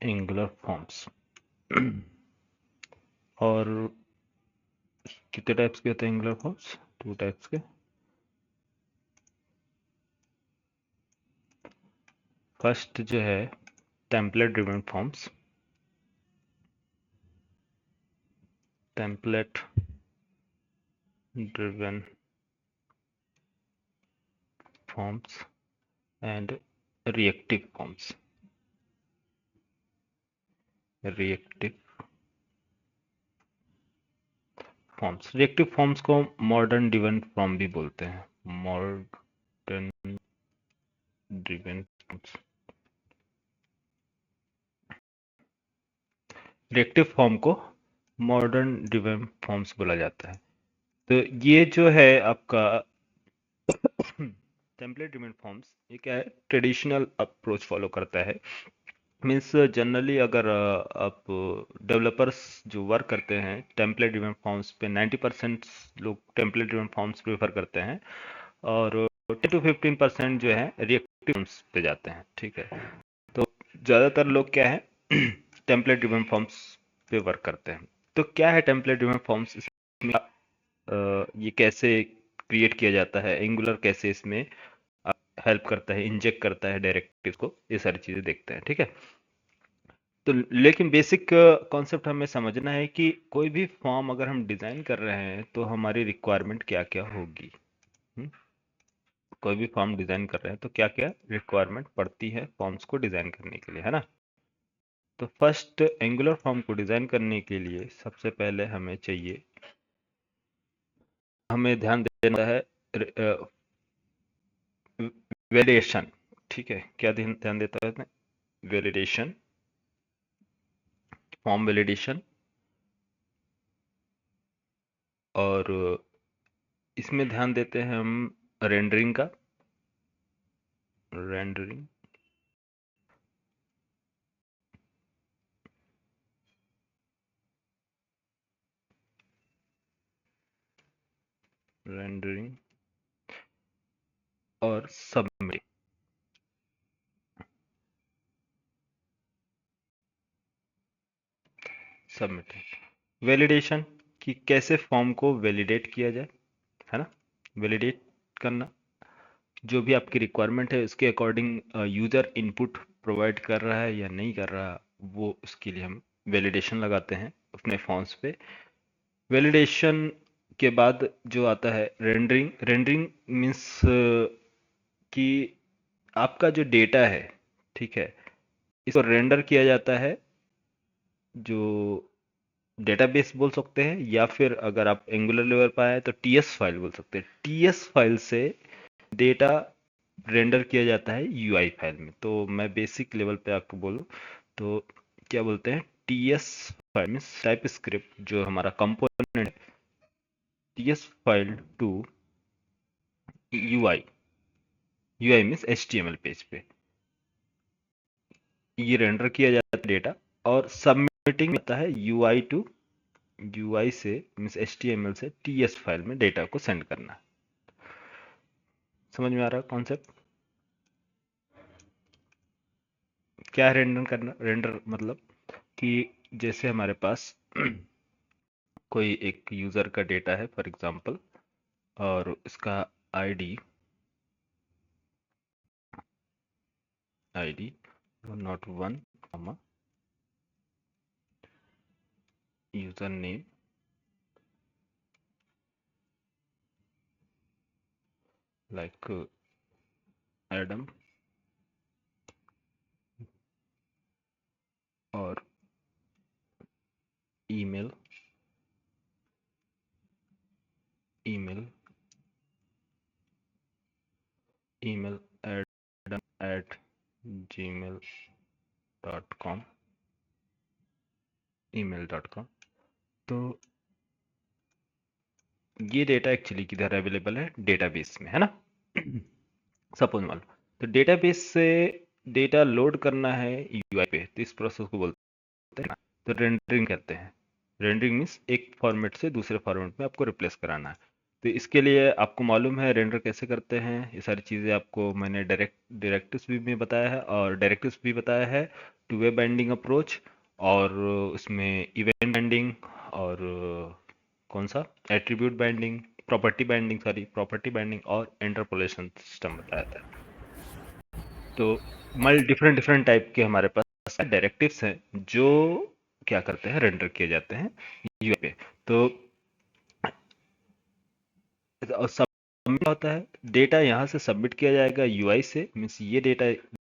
Angular forms. और कितने types के होते हैं एंगुलर फॉर्म्स? 2 टाइप्स के। फर्स्ट जो है template driven forms. Template driven forms and reactive forms. Reactive forms, reactive forms को मॉडर्न ड्रिवन फॉर्म भी बोलते हैं। Modern driven forms. Reactive form को मॉडर्न ड्रिवन फॉर्म्स बोला जाता है। तो ये जो है आपका टेम्पलेट ड्रिवन फॉर्म्स, ये क्या है, ट्रेडिशनल अप्रोच फॉलो करता है। मीन्स जनरली अगर आप डेवलपर्स जो वर्क करते हैं टेम्पलेट ड्रिवन फॉर्म्स पे, 90% लोग टेम्पलेट ड्रिवन फॉर्म्स प्रेफर करते हैं और 10 to 15% जो है रिएक्टिव फॉर्म्स पे जाते हैं। ठीक है, तो ज़्यादातर लोग क्या है टेम्पलेट ड्रिवन फॉर्म्स पे वर्क करते हैं। तो क्या है टेम्पलेट ड्रिवन फॉर्म्स, इसमें ये कैसे क्रिएट किया जाता है, एंगुलर कैसे इसमें हेल्प करता है, इंजेक्ट करता है डायरेक्टिव को, ये सारी चीज़ें देखते हैं। ठीक है, तो लेकिन बेसिक कॉन्सेप्ट हमें समझना है कि कोई भी फॉर्म अगर हम डिज़ाइन कर रहे हैं तो हमारी रिक्वायरमेंट क्या क्या होगी। हम्म? कोई भी फॉर्म डिज़ाइन कर रहे हैं तो क्या क्या रिक्वायरमेंट पड़ती है फॉर्म्स को डिज़ाइन करने के लिए, है ना। तो फर्स्ट एंगुलर फॉर्म को डिज़ाइन करने के लिए सबसे पहले हमें ध्यान देना है वैलिडेशन। ठीक है, क्या ध्यान देता है, वैलिडेशन, फॉर्म वैलिडेशन। और इसमें ध्यान देते हैं हम रेंडरिंग का, रेंडरिंग। रेंडरिंग और सबमिट। सबमिट वैलिडेशन कि कैसे फॉर्म को वैलिडेट किया जाए, है ना। वैलिडेट करना, जो भी आपकी रिक्वायरमेंट है उसके अकॉर्डिंग यूज़र इनपुट प्रोवाइड कर रहा है या नहीं कर रहा, वो उसके लिए हम वैलिडेशन लगाते हैं अपने फॉर्म्स पे। वैलिडेशन के बाद जो आता है रेंडरिंग। रेंडरिंग मीन्स कि आपका जो डेटा है, ठीक है, इसको रेंडर किया जाता है, जो डेटाबेस बोल सकते हैं, या फिर अगर आप एंगुलर लेवल पर आए तो टीएस फाइल बोल सकते हैं। टीएस फाइल से डेटा रेंडर किया जाता है यूआई फाइल में। तो मैं बेसिक लेवल पे आपको बोलूँ तो क्या बोलते हैं, टीएस फाइल में टाइप स्क्रिप्ट जो हमारा कंपोनेंट है, TS file to UI. UI means HTML page पे ये रेंडर किया जाता है डेटा, और सबमिटिंग होता है यूआई टू यूआई से, मीन्स एचटीएमएल से टीएस फाइल में डेटा को सेंड करना। समझ में आ रहा है कॉन्सेप्ट? क्या है रेंडर करना? रेंडर मतलब कि जैसे हमारे पास कोई एक यूज़र का डेटा है फॉर एग्जांपल, और इसका ID ID not one, user name like Adam, और email email email adam@gmail.com, email.com। तो ये डेटा एक्चुअली किधर अवेलेबल है, डेटाबेस में, है ना। सपोज मान लो तो डेटाबेस से डेटा लोड करना है यूआई पे, तो इस प्रोसेस को बोलते हैं ना, तो रेंडरिंग कहते हैं। रेंडरिंग मीन्स एक फॉर्मेट से दूसरे फॉर्मेट में आपको रिप्लेस कराना है। तो इसके लिए आपको मालूम है रेंडर कैसे करते हैं, ये सारी चीज़ें आपको मैंने डायरेक्टिव्स भी में बताया है, और डायरेक्टिव्स भी बताया है, टू वे बाइंडिंग अप्रोच, और उसमें इवेंट बाइंडिंग, और कौन सा एट्रीब्यूट बाइंडिंग, प्रॉपर्टी बाइंडिंग और इंटरपोलेशन सिस्टम बताया था। तो मल्टी डिफरेंट डिफरेंट टाइप के हमारे पास डायरेक्टिव्स हैं जो क्या करते हैं, रेंडर किए जाते हैं यूआई पे। तो सबमिट होता है, डेटा यहाँ से सबमिट किया जाएगा यूआई से, मीन्स ये डेटा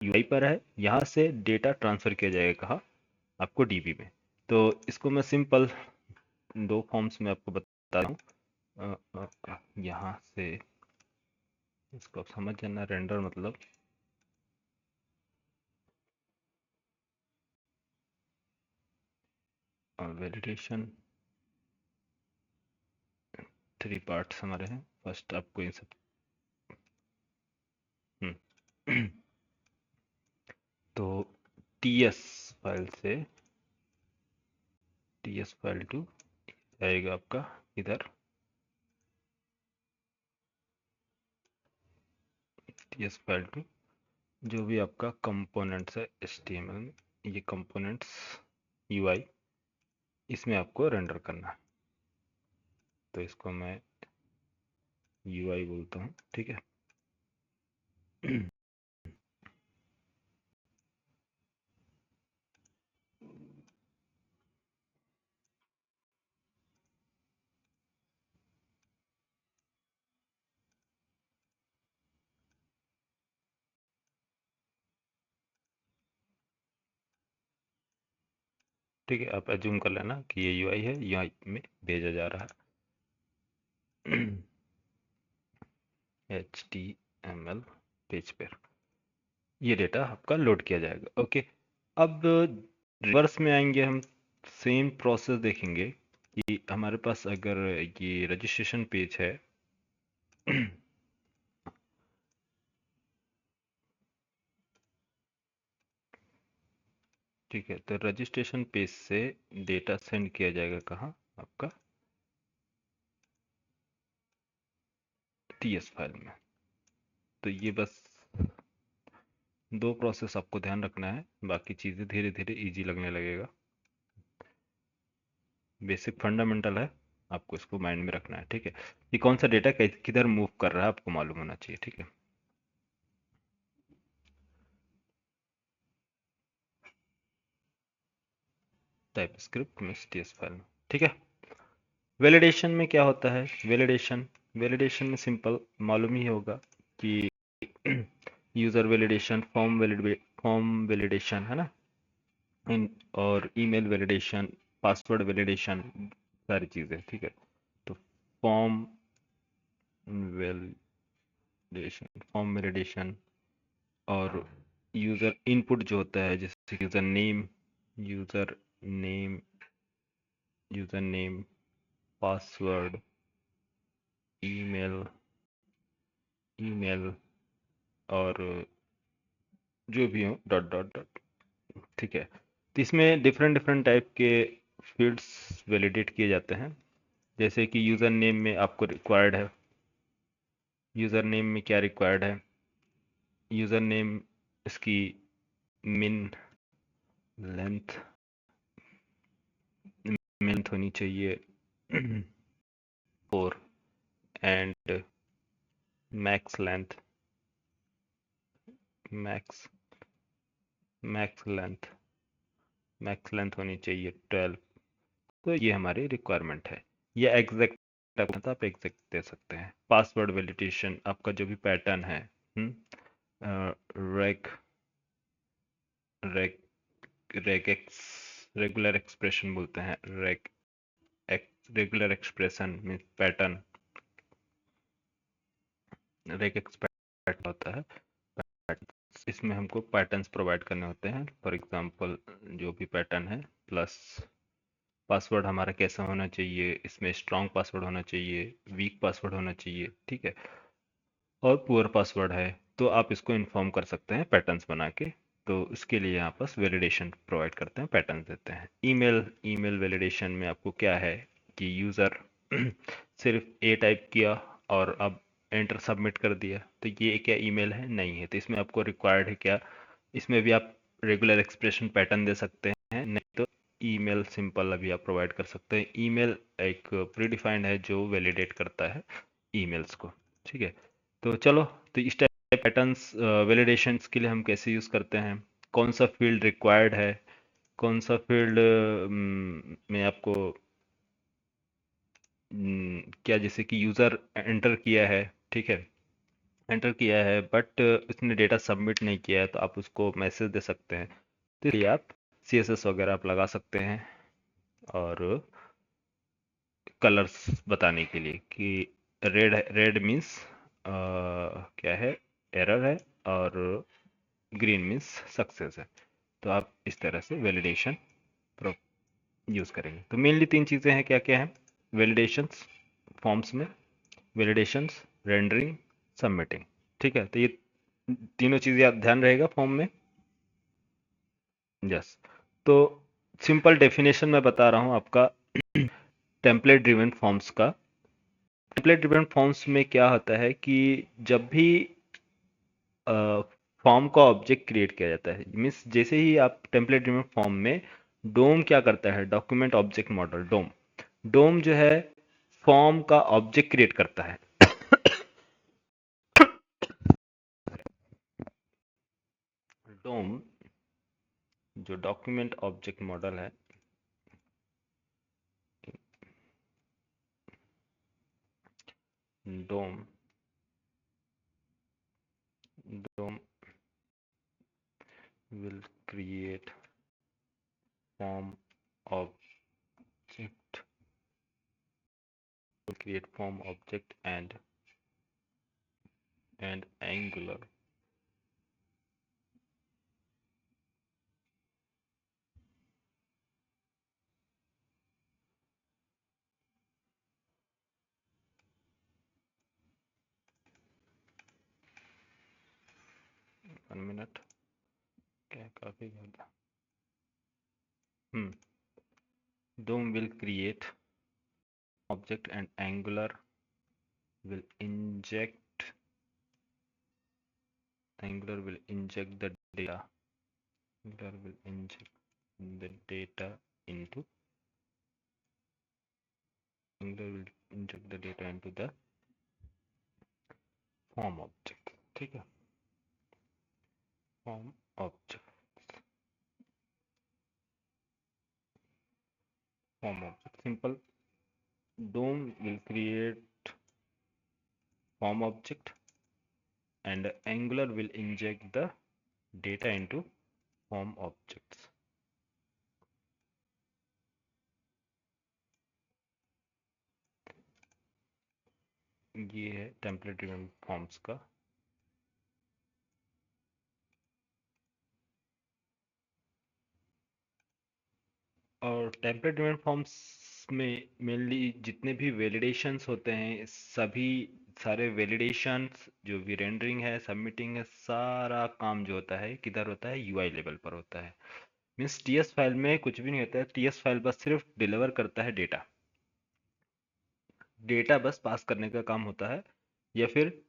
यूआई पर है, यहाँ से डेटा ट्रांसफर किया जाएगा कहाँ, आपको डीबी में। तो इसको मैं सिंपल दो फॉर्म्स में आपको बता रहा हूँ। यहाँ से इसको आप समझ जाना, रेंडर मतलब वैलिडेशन, थ्री पार्ट्स हमारे हैं। फर्स्ट आपको इन सब हम्म, तो टीएस फाइल से, टीएस फाइल टू आएगा आपका इधर, टीएस फाइल टू जो भी आपका कंपोनेंट्स है HTML में, ये कंपोनेंट्स यूआई, इसमें आपको रेंडर करना है। तो इसको मैं यूआई बोलता हूँ, ठीक है। ठीक है, आप एज्यूम कर लेना कि ये यूआई है, यूआई में भेजा जा रहा है HTML पेज पर ये डेटा आपका लोड किया जाएगा। ओके, अब रिवर्स में आएंगे हम, सेम प्रोसेस देखेंगे कि हमारे पास अगर ये रजिस्ट्रेशन पेज है ठीक है, तो रजिस्ट्रेशन पेज से डेटा सेंड किया जाएगा कहाँ, आपका टीएस फाइल में। तो ये बस दो प्रोसेस आपको ध्यान रखना है, बाकी चीज़ें धीरे धीरे इजी लगने लगेगा। बेसिक फंडामेंटल है, आपको इसको माइंड में रखना है, ठीक है। ये कौन सा डेटा किधर मूव कर रहा है आपको मालूम होना चाहिए, ठीक है। टाइप स्क्रिप्ट में टीएस फाइल में, ठीक है। वैलिडेशन में क्या होता है, वैलिडेशन, वैलिडेशन में सिंपल मालूम ही होगा कि यूज़र वैलिडेशन, फॉर्म वैलिडेशन है ना, और ईमेल वैलिडेशन, पासवर्ड वैलिडेशन, सारी चीज़ें, ठीक है। तो फॉर्म वैलिडेशन, फॉर्म वैलिडेशन, और यूज़र इनपुट जो होता है, जैसे user name user name, password, email email और जो भी हो, डॉट डॉट डॉट, ठीक है। तो इसमें डिफरेंट डिफरेंट टाइप के फील्ड्स वैलिडेट किए जाते हैं। जैसे कि यूज़र नेम में आपको रिक्वायर्ड है, यूज़र नेम में क्या रिक्वायर्ड है, यूज़र नेम इसकी मिन लेंथ लेंथ होनी चाहिए 4, and max length max max length max length होनी चाहिए 12। तो ये हमारी रिक्वायरमेंट है। ये एग्जैक्ट आप एग्जैक्ट दे सकते हैं। पासवर्ड वैलिडेशन, आपका जो भी पैटर्न है, रेग रेग रेग एक्स रेगुलर एक्सप्रेशन बोलते हैं, रेगुलर एक्सप्रेशन मीन्स पैटर्न, रेग एक्सप्रेशन होता है patterns। इसमें हमको पैटर्न्स प्रोवाइड करने होते हैं, फॉर एग्जांपल जो भी पैटर्न है, प्लस पासवर्ड हमारा कैसा होना चाहिए, इसमें स्ट्रॉन्ग पासवर्ड होना चाहिए, वीक पासवर्ड होना चाहिए, ठीक है, और पुअर पासवर्ड है, तो आप इसको इन्फॉर्म कर सकते हैं पैटर्न्स बना के। तो इसके लिए यहाँ पर वैलिडेशन प्रोवाइड करते हैं, पैटर्न देते हैं। ईमेल ईमेल वैलिडेशन में आपको क्या है कि सिर्फ ए टाइप किया और अब एंटर सबमिट कर दिया, तो ये क्या ईमेल है? नहीं है। तो इसमें आपको रिक्वायर्ड है क्या, इसमें भी आप रेगुलर एक्सप्रेशन पैटर्न दे सकते हैं, नहीं तो ईमेल सिंपल अभी आप प्रोवाइड कर सकते हैं। ईमेल एक प्रीडिफाइंड है जो वैलिडेट करता है ईमेल्स को। ठीक है, तो चलो, तो इस टाइप पैटर्न्स वैलिडेशंस के लिए हम कैसे यूज़ करते हैं, कौन सा फील्ड रिक्वायर्ड है, कौन सा फील्ड में आपको क्या, जैसे कि यूज़र एंटर किया है, ठीक है, एंटर किया है बट उसने डेटा सबमिट नहीं किया है, तो आप उसको मैसेज दे सकते हैं। तो इसलिए आप सीएसएस वगैरह आप लगा सकते हैं, और कलर्स बताने के लिए कि रेड है, रेड मीन्स क्या है, एरर है, और ग्रीन मीन्स सक्सेस है। तो आप इस तरह से वैलिडेशन यूज़ करेंगे। तो मेनली तीन चीज़ें हैं, क्या क्या हैं? वैलिडेशंस फॉर्म्स में, वैलिडेशंस, रेंडरिंग, सबमिटिंग। ठीक है, तो ये तीनों चीज़ें आप ध्यान रहेगा फॉर्म में। यस, तो सिंपल डेफिनेशन मैं बता रहा हूँ आपका टेम्पलेट ड्रिवन फॉर्म्स का। टेम्पलेट ड्रिवन फॉर्म्स में क्या होता है कि जब भी फॉर्म का ऑब्जेक्ट क्रिएट किया जाता है, मीन्स जैसे ही आप टेम्पलेट ड्रिवन फॉर्म में, डोम क्या करता है, डॉक्यूमेंट ऑब्जेक्ट मॉडल, डोम, डोम जो है फॉर्म का ऑब्जेक्ट क्रिएट करता है। डोम जो डॉक्यूमेंट ऑब्जेक्ट मॉडल है, डोम डोम will create form object, will create form object and angular, one minute, क्या काफी ज्यादा, DOM will create object and Angular will inject the data. Angular will inject the data into the form object. ठीक है, form object, simple. DOM will create form object and Angular will inject the data into form objects. ये है template driven forms का। और template driven forms में mainly जितने भी validations होते हैं, सभी सारे वैलिडेशंस, जो भी रेंडरिंग है, सबमिटिंग है, सारा काम जो होता है किधर होता है, यूआई लेवल पर होता है। मीन्स टीएस फाइल में कुछ भी नहीं होता है, टीएस फाइल बस सिर्फ डिलीवर करता है डेटा, डेटा बस पास करने का काम होता है, या फिर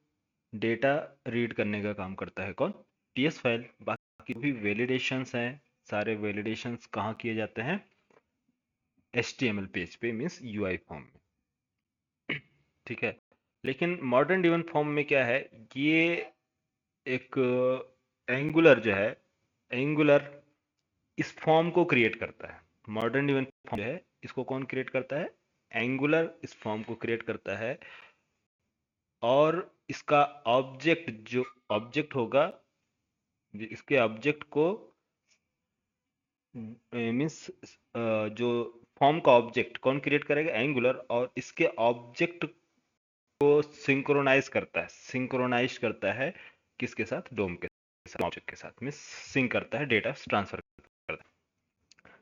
डेटा रीड करने का काम करता है कौन, टीएस फाइल। बाकी भी वैलिडेशंस हैं, सारे वैलिडेशंस कहाँ किए जाते हैं, HTML पेज पे, मीन्स यूआई फॉर्म में। ठीक है, लेकिन मॉडर्न डिवन फॉर्म में क्या है, ये एक एंगुलर जो है, एंगुलर इस फॉर्म को क्रिएट करता है। मॉडर्न डिवन फॉर्म जो है, इसको कौन क्रिएट करता है, एंगुलर इस फॉर्म को क्रिएट करता है, और इसका ऑब्जेक्ट, जो ऑब्जेक्ट होगा, इसके ऑब्जेक्ट को मीन्स जो फॉर्म का ऑब्जेक्ट कौन क्रिएट करेगा, एंगुलर, और इसके ऑब्जेक्ट को सिंक्रोनाइज करता है किसके साथ, डोम के साथ, ऑब्जेक्ट के साथ, मीन्स सिंक करता है, डेटा ट्रांसफर करता है।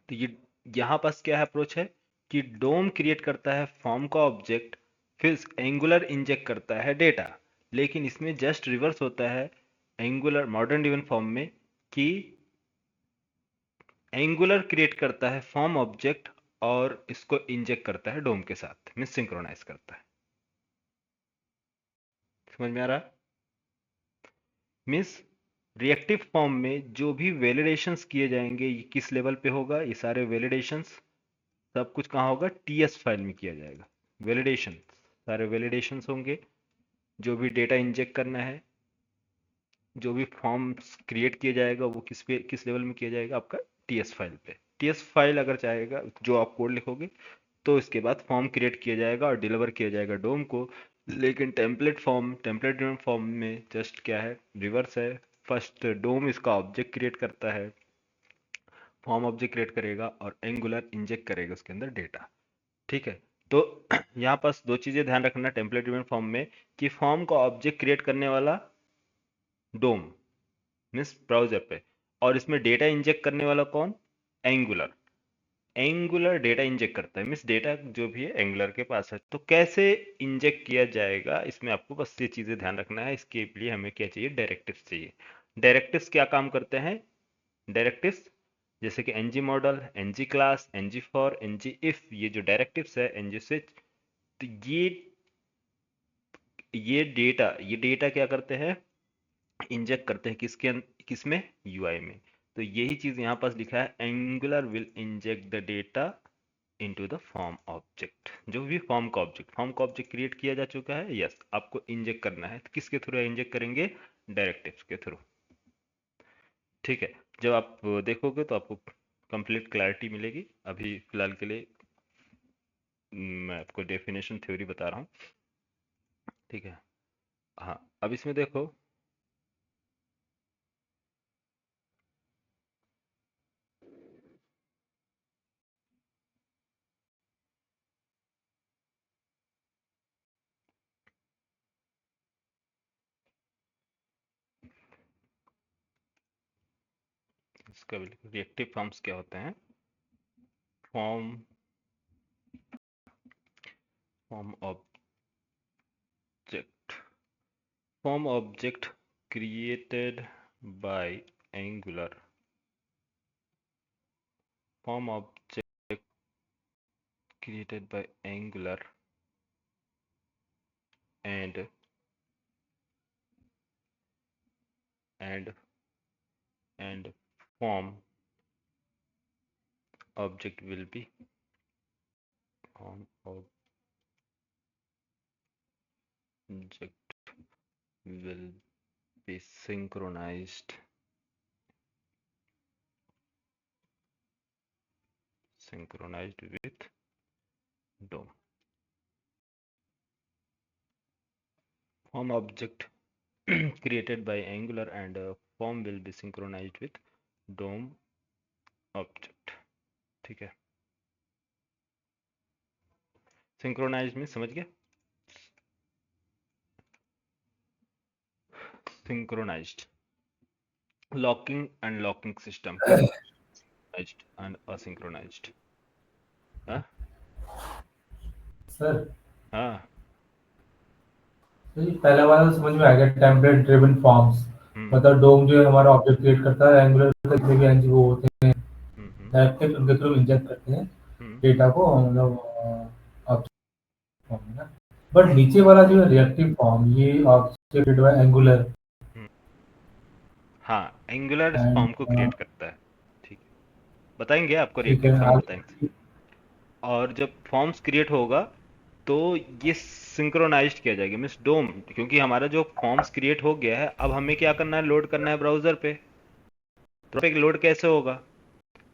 तो ये यहाँ पास क्या है, अप्रोच है कि डोम क्रिएट करता है फॉर्म का ऑब्जेक्ट, फिर एंगुलर इंजेक्ट करता है डेटा। लेकिन इसमें जस्ट रिवर्स होता है एंगुलर मॉडर्न डिवन फॉर्म में, कि एंगुलर क्रिएट करता है फॉर्म ऑब्जेक्ट और इसको इंजेक्ट करता है डोम के साथ, मीन्स सिंक्रोनाइज करता है। समझ में आ रहा है? मीन्स रिएक्टिव फॉर्म में जो भी वैलिडेशंस किए जाएंगे ये किस लेवल पे होगा, ये सारे वैलिडेशंस सब कुछ कहाँ होगा, टीएस फाइल में किया जाएगा। वैलिडेशन, सारे वैलिडेशंस होंगे, जो भी डेटा इंजेक्ट करना है, जो भी फॉर्म्स क्रिएट किया जाएगा वो किस लेवल में किया जाएगा, आपका टीएस फाइल पे। टीएस फाइल अगर चाहेगा जो आप कोड लिखोगे तो इसके बाद फॉर्म क्रिएट किया जाएगा और डिलीवर किया जाएगा डोम को। लेकिन टेम्पलेट ड्रिवन फॉर्म में जस्ट क्या है, रिवर्स है। फर्स्ट डोम इसका ऑब्जेक्ट क्रिएट करता है, फॉर्म ऑब्जेक्ट क्रिएट करेगा और एंगुलर इंजेक्ट करेगा उसके अंदर डेटा। ठीक है। तो यहाँ पास दो चीजें ध्यान रखना टेम्पलेट ड्रिवन फॉर्म में, कि फॉर्म का ऑब्जेक्ट क्रिएट करने वाला डोम मीन्स ब्राउजर पे, और इसमें डेटा इंजेक्ट करने वाला कौन, एंगुलर। एंगुलर डेटा इंजेक्ट करता है, मीन्स डेटा जो भी है एंगुलर के पास है। तो कैसे इंजेक्ट किया जाएगा, इसमें आपको बस ये चीजें ध्यान रखना है। इसके लिए हमें क्या चाहिए, डायरेक्टिव्स चाहिए। डायरेक्टिव्स क्या काम करते हैं, डायरेक्टिव्स जैसे कि NG model, NG class, NG for, NG if, ये जो डायरेक्टिव्स है, एनजी स्विच, तो ये डेटा क्या करते हैं, इंजेक्ट करते हैं किसमें, यूआई में। तो यही चीज यहाँ पास लिखा है, angular will inject the data into the form object. जो भी फॉर्म का ऑब्जेक्ट क्रिएट किया जा चुका है, यस, आपको इंजेक्ट करना है। तो किसके थ्रू इंजेक्ट करेंगे, डायरेक्टिव्स के थ्रू। ठीक है। जब आप देखोगे तो आपको कंप्लीट क्लैरिटी मिलेगी। अभी फिलहाल के लिए मैं आपको डेफिनेशन थ्योरी बता रहा हूँ। ठीक है। हाँ, अब इसमें देखो, इसका रिएक्टिव फॉर्म्स क्या होते हैं, form form object form object created by angular form object created by angular and and and form object will be form object will be synchronized with DOM. Form object created by Angular and form will be synchronized with DOM object. ठीक है, synchronise में समझ गया, synchronised locking and locking system क्या होता है, synchronised and असynchronized। हाँ sir हाँ। तो ये पहला वाला समझ में आ गया, टेम्पलेट ड्रिवन फॉर्म्स। हम्म मतलब डोम जो है हमारा ऑब्जेक्ट क्रिएट करता है, एंगुलर के जितने भी एनजी वो होते हैं हम्म हम्म डायरेक्ट उनके थ्रू इंजेक्ट करते हैं हम्म डेटा को, मतलब ऑब्जेक्ट फॉर्म में ना। बट नीचे वाला जो है रिएक्टिव फॉर्म, ये ऑब्जेक्ट क्रिएटेड बाय एंगुलर हम्म। हाँ, एंगुलर इस एंड फॉर्म को क्रिएट करता है। ठीक है, बताएंगे आपको, ठीक रिएक्टिव है फॉर्म बताएंगे। आगे। और जब फॉर्म्स क्रिएट होगा तो ये सिंक्रोनाइज्ड किया जाएगा, मीन्स डोम, क्योंकि हमारा जो फॉर्म्स क्रिएट हो गया है, अब हमें क्या करना है, लोड करना है ब्राउजर पे। तो पे लोड कैसे होगा,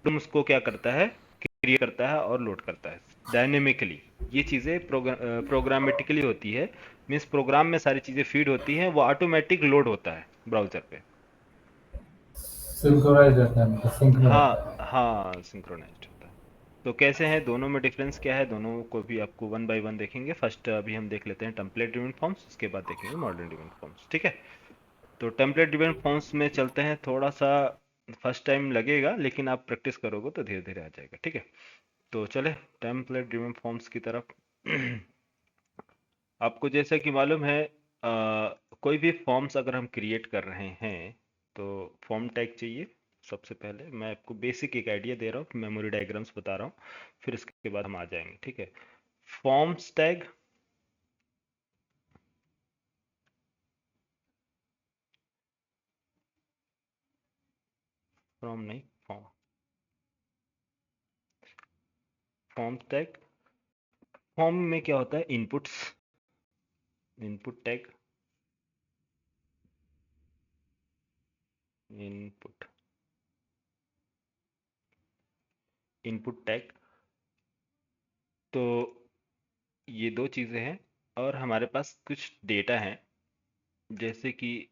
तुम उसको क्या करता है, क्रिएट करता है और लोड करता है डायनेमिकली। ये चीज़ें प्रोग्रामेटिकली होती है, मीन्स प्रोग्राम में सारी चीज़ें फीड होती हैं, वो ऑटोमेटिक लोड होता है ब्राउजर पे। सिंक्रोनाइज रहता है, मतलब सिंक में रहता हाँ है। हाँ, सिंक्रोनाइज्ड होता है। तो कैसे हैं दोनों में डिफरेंस क्या है, दोनों को भी आपको वन बाय वन देखेंगे। फर्स्ट अभी हम देख लेते हैं टेम्पलेट ड्रिवन फॉर्म्स, उसके बाद देखेंगे मॉडर्न ड्रिवन फॉर्म्स। ठीक है। तो टेम्पलेट ड्रिवन फॉर्म्स में चलते हैं, थोड़ा सा फर्स्ट टाइम लगेगा, लेकिन आप प्रैक्टिस करोगे तो धीरे धीरे आ जाएगा। ठीक है। तो चले टेम्पलेट ड्रिवन फॉर्म्स की तरफ। आपको जैसा कि मालूम है, कोई भी फॉर्म्स अगर हम क्रिएट कर रहे हैं तो फॉर्म टैग चाहिए। सबसे पहले मैं आपको बेसिक एक आइडिया दे रहा हूँ, मेमोरी डायग्राम्स बता रहा हूँ, फिर इसके बाद हम आ जाएंगे। ठीक है, फॉर्म्स टैग, फ्रॉम नहीं, फॉर्म, फॉर्म टैग। फॉर्म में क्या होता है, inputs, input tag, input, input tag. तो ये दो चीज़ें हैं, और हमारे पास कुछ डेटा है, जैसे कि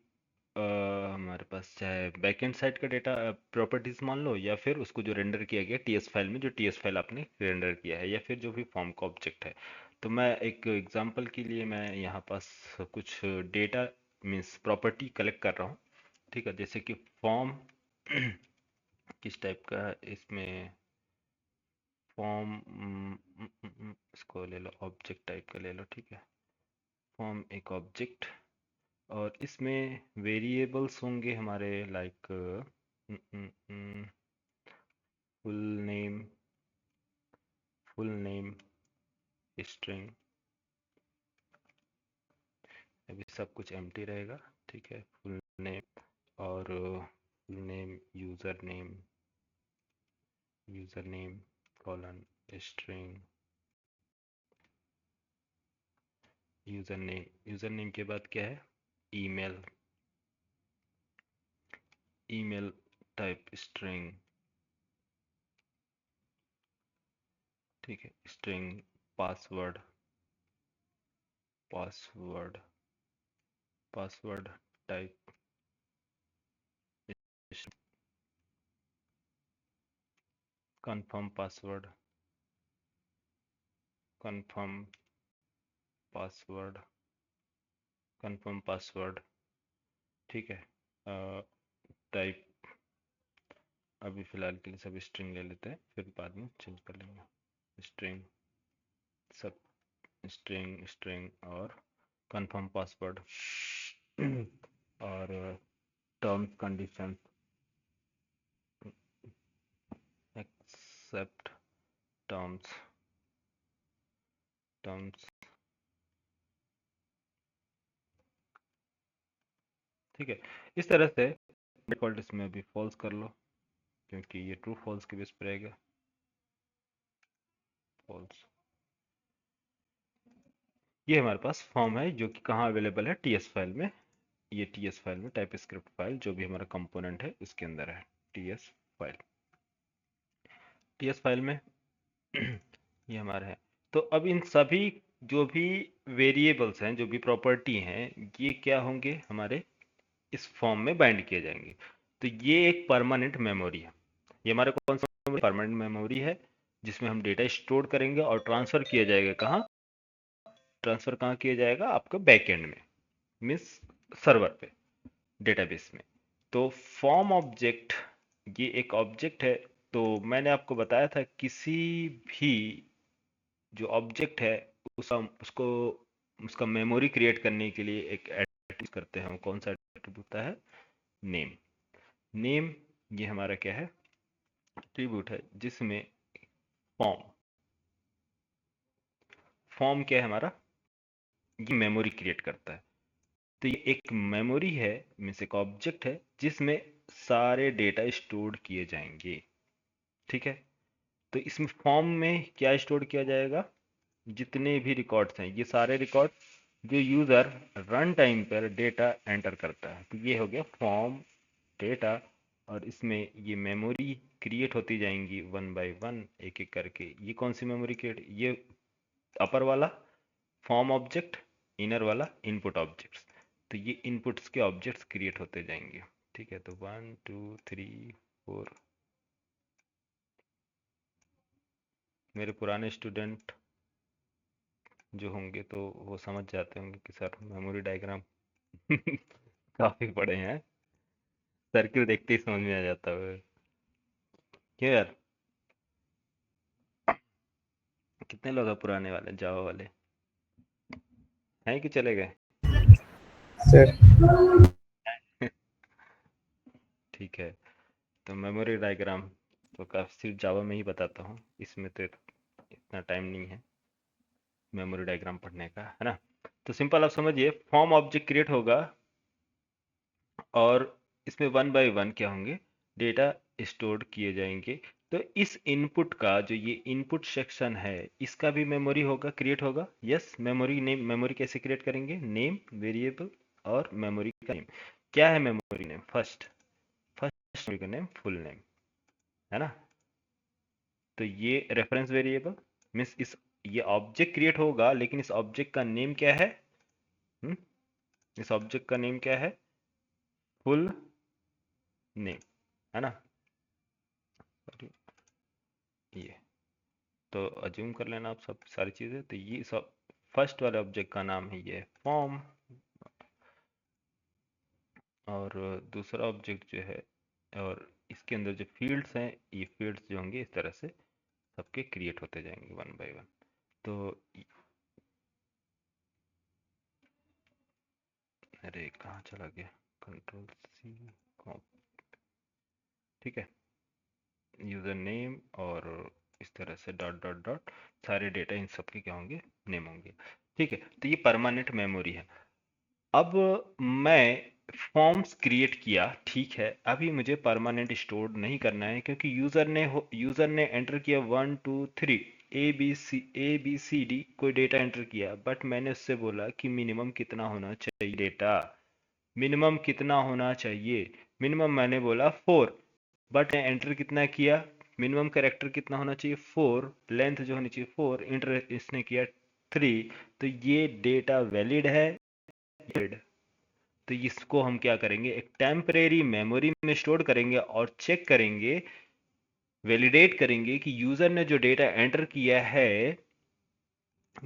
हमारे पास चाहे बैकएंड साइड का डेटा प्रॉपर्टीज मान लो, या फिर उसको जो रेंडर किया गया टीएस फाइल में, जो टीएस फाइल आपने रेंडर किया है, या फिर जो भी फॉर्म का ऑब्जेक्ट है। तो मैं एक एग्जांपल के लिए मैं यहाँ पास कुछ डेटा मीन्स प्रॉपर्टी कलेक्ट कर रहा हूँ। ठीक है, जैसे कि फॉर्म किस टाइप का है इसमें, फॉर्म इसको ले लो, ऑब्जेक्ट टाइप का ले लो। ठीक है, फॉर्म एक ऑब्जेक्ट, और इसमें वेरिएबल्स होंगे हमारे, like full name, full name, string, अभी सब कुछ एम्प्टी रहेगा। ठीक है, फुल नेम, और full name, user name colon string, user name के बाद क्या है, ईमेल, ईमेल टाइप स्ट्रिंग। ठीक है, string, password, password, password type, confirm password, confirm password, confirm password. ठीक है, टाइप अभी फ़िलहाल के लिए सब स्ट्रिंग ले लेते हैं, फिर बाद में चेंज कर लेंगे। स्ट्रिंग, सब स्ट्रिंग, स्ट्रिंग और कंफर्म पासवर्ड और terms condition, accept terms, terms. ठीक है, इस तरह से डिफ़ॉल्ट इसमें अभी फॉल्स कर लो, क्योंकि ये ट्रू फॉल्स के बेस पर रहेगा, फॉल्स। ये हमारे पास फॉर्म है, जो कि कहाँ अवेलेबल है, टीएस फाइल में। ये टीएस फाइल में, टाइप स्क्रिप्ट फाइल जो भी हमारा कंपोनेंट है इसके अंदर है, टीएस फाइल, टीएस फाइल में ये हमारा है। तो अब इन सभी जो भी वेरिएबल्स हैं, जो भी प्रॉपर्टी हैं, ये क्या होंगे, हमारे इस फॉर्म में बाइंड किए जाएंगे। तो ये एक परमानेंट मेमोरी है, ये हमारा कौन सा परमानेंट मेमोरी है, जिसमें हम डेटा स्टोर करेंगे और ट्रांसफर किया जाएगा कहाँ, ट्रांसफर कहाँ किया जाएगा, आपका बैकएंड में, मीन्स सर्वर पे, डेटाबेस में। तो फॉर्म ऑब्जेक्ट, ये एक ऑब्जेक्ट है। तो मैंने आपको बताया था, किसी भी जो ऑब्जेक्ट है, उसको उसका मेमोरी क्रिएट करने के लिए एक एट्रीब्यूट करते हैं हम। कौन सा एट्रीब्यूट होता है, नेम। नेम ये हमारा क्या है, एट्रीब्यूट है, जिसमें फॉर्म, फॉर्म क्या है हमारा, ये मेमोरी क्रिएट करता है। तो ये एक मेमोरी है, मीन्स एक ऑब्जेक्ट है, जिसमें सारे डेटा स्टोर किए जाएंगे। ठीक है, तो इसमें फॉर्म में क्या स्टोर किया जाएगा, जितने भी रिकॉर्ड्स हैं, ये सारे रिकॉर्ड जो यूज़र रन टाइम पर डेटा एंटर करता है। तो ये हो गया फॉर्म डेटा, और इसमें ये मेमोरी क्रिएट होती जाएंगी वन बाय वन, एक एक करके। ये कौन सी मेमोरी क्रिएट, ये अपर वाला फॉर्म ऑब्जेक्ट, इनर वाला इनपुट ऑब्जेक्ट्स। तो ये इनपुट्स के ऑब्जेक्ट्स क्रिएट होते जाएंगे। ठीक है, तो 1 2 3 4। मेरे पुराने स्टूडेंट जो होंगे तो वो समझ जाते होंगे कि सर मेमोरी डायग्राम काफी बड़े हैं, सर्किल देखते ही समझ में आ जाता है। क्यों यार, कितने लोग हैं पुराने वाले जावा वाले, हैं कि चले गए? सर। ठीक है, तो मेमोरी डायग्राम तो काफ़ी सिर्फ जावा में ही बताता हूँ, इसमें तो इतना टाइम नहीं है मेमोरी डायग्राम पढ़ने का, है ना। तो सिंपल आप समझिए, फॉर्म ऑब्जेक्ट क्रिएट होगा और इसमें वन बाय वन क्या होंगे, डेटा स्टोर किए जाएंगे। तो इस इनपुट का जो ये इनपुट सेक्शन है, इसका भी मेमोरी होगा, क्रिएट होगा। यस, मेमोरी नेम, मेमोरी कैसे क्रिएट करेंगे, नेम वेरिएबल और मेमोरी का नेम। क्या है मेमोरी नेम, फर्स्ट मेमोरी का नेम फुल नेम, है ना। तो ये रेफरेंस वेरिएबल मीन्स इस ये ऑब्जेक्ट क्रिएट होगा, लेकिन इस ऑब्जेक्ट का नेम क्या है, हम्म, इस ऑब्जेक्ट का नेम क्या है, फुल नेम, है ना। ये तो अज्यूम कर लेना आप सब सारी चीज़ें। तो ये सब फर्स्ट वाले ऑब्जेक्ट का नाम है ये फॉर्म, और दूसरा ऑब्जेक्ट जो है, और इसके अंदर जो फील्ड्स हैं, ये फील्ड्स जो होंगे इस तरह से सबके क्रिएट होते जाएंगे वन बाय वन। तो अरे कहाँ चला गया, कंट्रोल सी, ठीक है, यूज़र नेम और इस तरह से डॉट डॉट डॉट सारे डेटा इन सब के क्या होंगे, नेम होंगे, ठीक है। तो ये परमानेंट मेमोरी है। अब मैं फॉर्म्स क्रिएट किया, ठीक है, अभी मुझे परमानेंट स्टोर नहीं करना है, क्योंकि यूजर ने एंटर किया 1 2 3 ए बी सी डी कोई डेटा एंटर किया, बट मैंने उससे बोला कि मिनिमम कितना होना चाहिए डेटा, मिनिमम कितना होना चाहिए, मिनिमम मैंने बोला 4, बट एंटर कितना किया, मिनिमम कैरेक्टर कितना होना चाहिए 4, लेंथ जो होनी चाहिए 4, इंटर इसने किया 3। तो ये डेटा वैलिड है, तो इसको हम क्या करेंगे, एक टेम्परेरी मेमोरी में स्टोर करेंगे और चेक करेंगे, वैलिडेट करेंगे कि यूजर ने जो डेटा एंटर किया है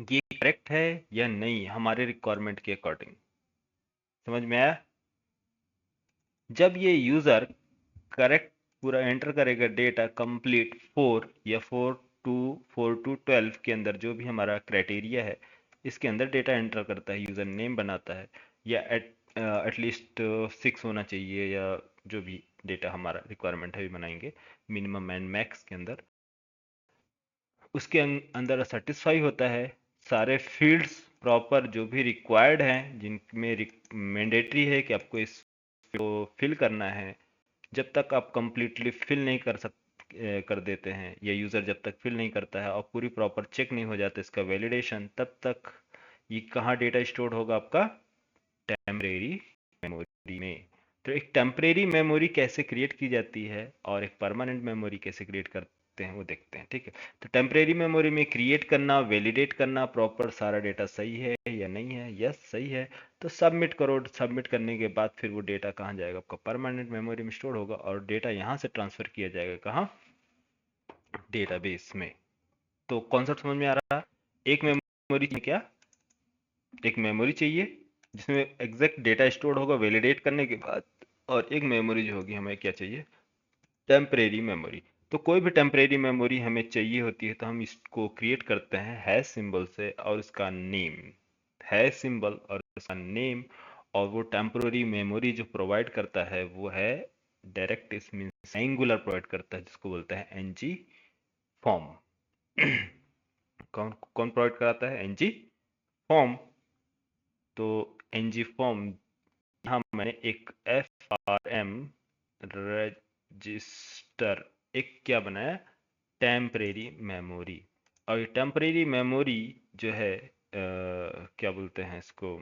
ये करेक्ट है या नहीं हमारे रिक्वायरमेंट के अकॉर्डिंग। समझ में आया। जब ये यूजर करेक्ट पूरा एंटर करेगा डेटा कंप्लीट 4 या 4 to 12 के अंदर, जो भी हमारा क्राइटेरिया है इसके अंदर डेटा एंटर करता है, यूजर नेम बनाता है, या एटलीस्ट 6 होना चाहिए, या जो भी डेटा हमारा रिक्वायरमेंट है भी बनाएंगे मिनिमम एंड मैक्स के अंदर। उसके अंदर सेटिस्फाई होता है, सारे फील्ड्स प्रॉपर जो भी रिक्वायर्ड हैं, जिनमें मैंडेटरी है कि आपको इसको फिल करना है, जब तक आप कंप्लीटली फिल नहीं कर देते हैं, या यूज़र जब तक फिल नहीं करता है और पूरी प्रॉपर चेक नहीं हो जाता इसका वैलिडेशन, तब तक ये कहाँ डेटा स्टोर होगा, आपका टेम्परेरी मेमोरी में। तो एक टेम्परेरी मेमोरी कैसे क्रिएट की जाती है और एक परमानेंट मेमोरी कैसे क्रिएट करते हैं वो देखते हैं, ठीक है। तो टेम्परेरी मेमोरी में क्रिएट करना, वैलिडेट करना प्रॉपर सारा डेटा सही है या नहीं है, यस सही है तो सबमिट करो। सबमिट करने के बाद फिर वो डेटा कहाँ जाएगा, आपका परमानेंट मेमोरी में स्टोर होगा, और डेटा यहाँ से ट्रांसफर किया जाएगा कहाँ, डेटाबेस में। तो कॉन्सेप्ट समझ में आ रहा है। एक मेमोरी क्या, एक मेमोरी चाहिए जिसमें एग्जैक्ट डेटा स्टोर होगा वैलिडेट करने के बाद, और एक मेमोरी जो होगी हमें क्या चाहिए, टेम्परेरी मेमोरी। तो कोई भी टेम्परेरी मेमोरी हमें चाहिए होती है तो हम इसको क्रिएट करते हैं हैश सिंबल से, और इसका नेम, हैश सिंबल और इसका नेम। और वो टेम्परेरी मेमोरी जो प्रोवाइड करता है वो है डायरेक्ट, इसमें एंगुलर प्रोवाइड करता है, जिसको बोलते हैं एनजी फॉर्म। कौन कौन प्रोवाइड कराता है, एनजी फॉर्म। तो एनजी फॉर्म, यहाँ मैंने एक FRM रजिस्टर एक क्या बनाया, टेम्परेरी मेमोरी। और ये टेम्परेरी मेमोरी जो है क्या बोलते हैं इसको,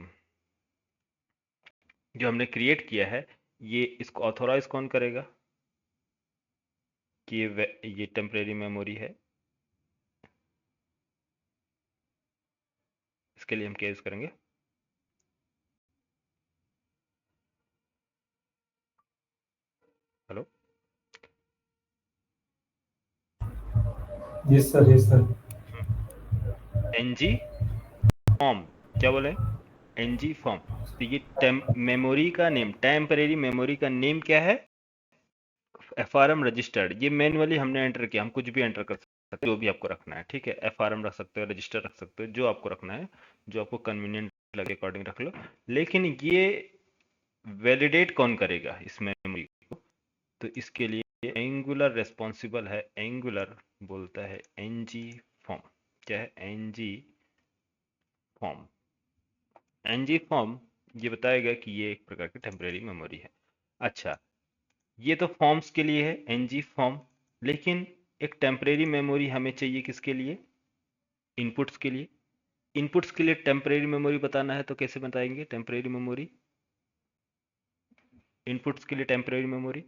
जो हमने क्रिएट किया है, ये इसको ऑथोराइज कौन करेगा कि ये टेम्परेरी मेमोरी है। इसके लिए हम क्या यूज करेंगे, hello, yes sir, yes sir. NG form, क्या बोले, एनजी फॉर्म। तो ये मेमोरी का नेम, टेम्परेरी मेमोरी का नेम क्या है, FRM रजिस्टर्ड। ये मैनुअली हमने एंटर किया, हम कुछ भी एंटर कर सकते हैं जो भी आपको रखना है, ठीक है। FRM रख सकते हो, रजिस्टर रख सकते हो, जो आपको रखना है, जो आपको कन्वीनियंट लगे अकॉर्डिंग रख लो। लेकिन ये वैलिडेट कौन करेगा इस मेमोरी को, तो इसके लिए एंगुलर रेस्पॉन्सिबल है, एंगुलर बोलता है एनजी फॉर्म। क्या है? NG form. एनजी फॉर्म ये बताएगा कि ये एक प्रकार की टेम्परेरी मेमोरी है। अच्छा, ये तो फॉर्म्स के लिए है, एनजी फॉर्म। लेकिन एक टेम्परेरी मेमोरी हमें चाहिए किसके लिए? इनपुट्स के लिए। इनपुट्स के लिए टेम्परेरी मेमोरी बताना है तो कैसे बताएंगे टेम्परेरी मेमोरी? इनपुट्स के लिए टेम्परेरी मेमोरी,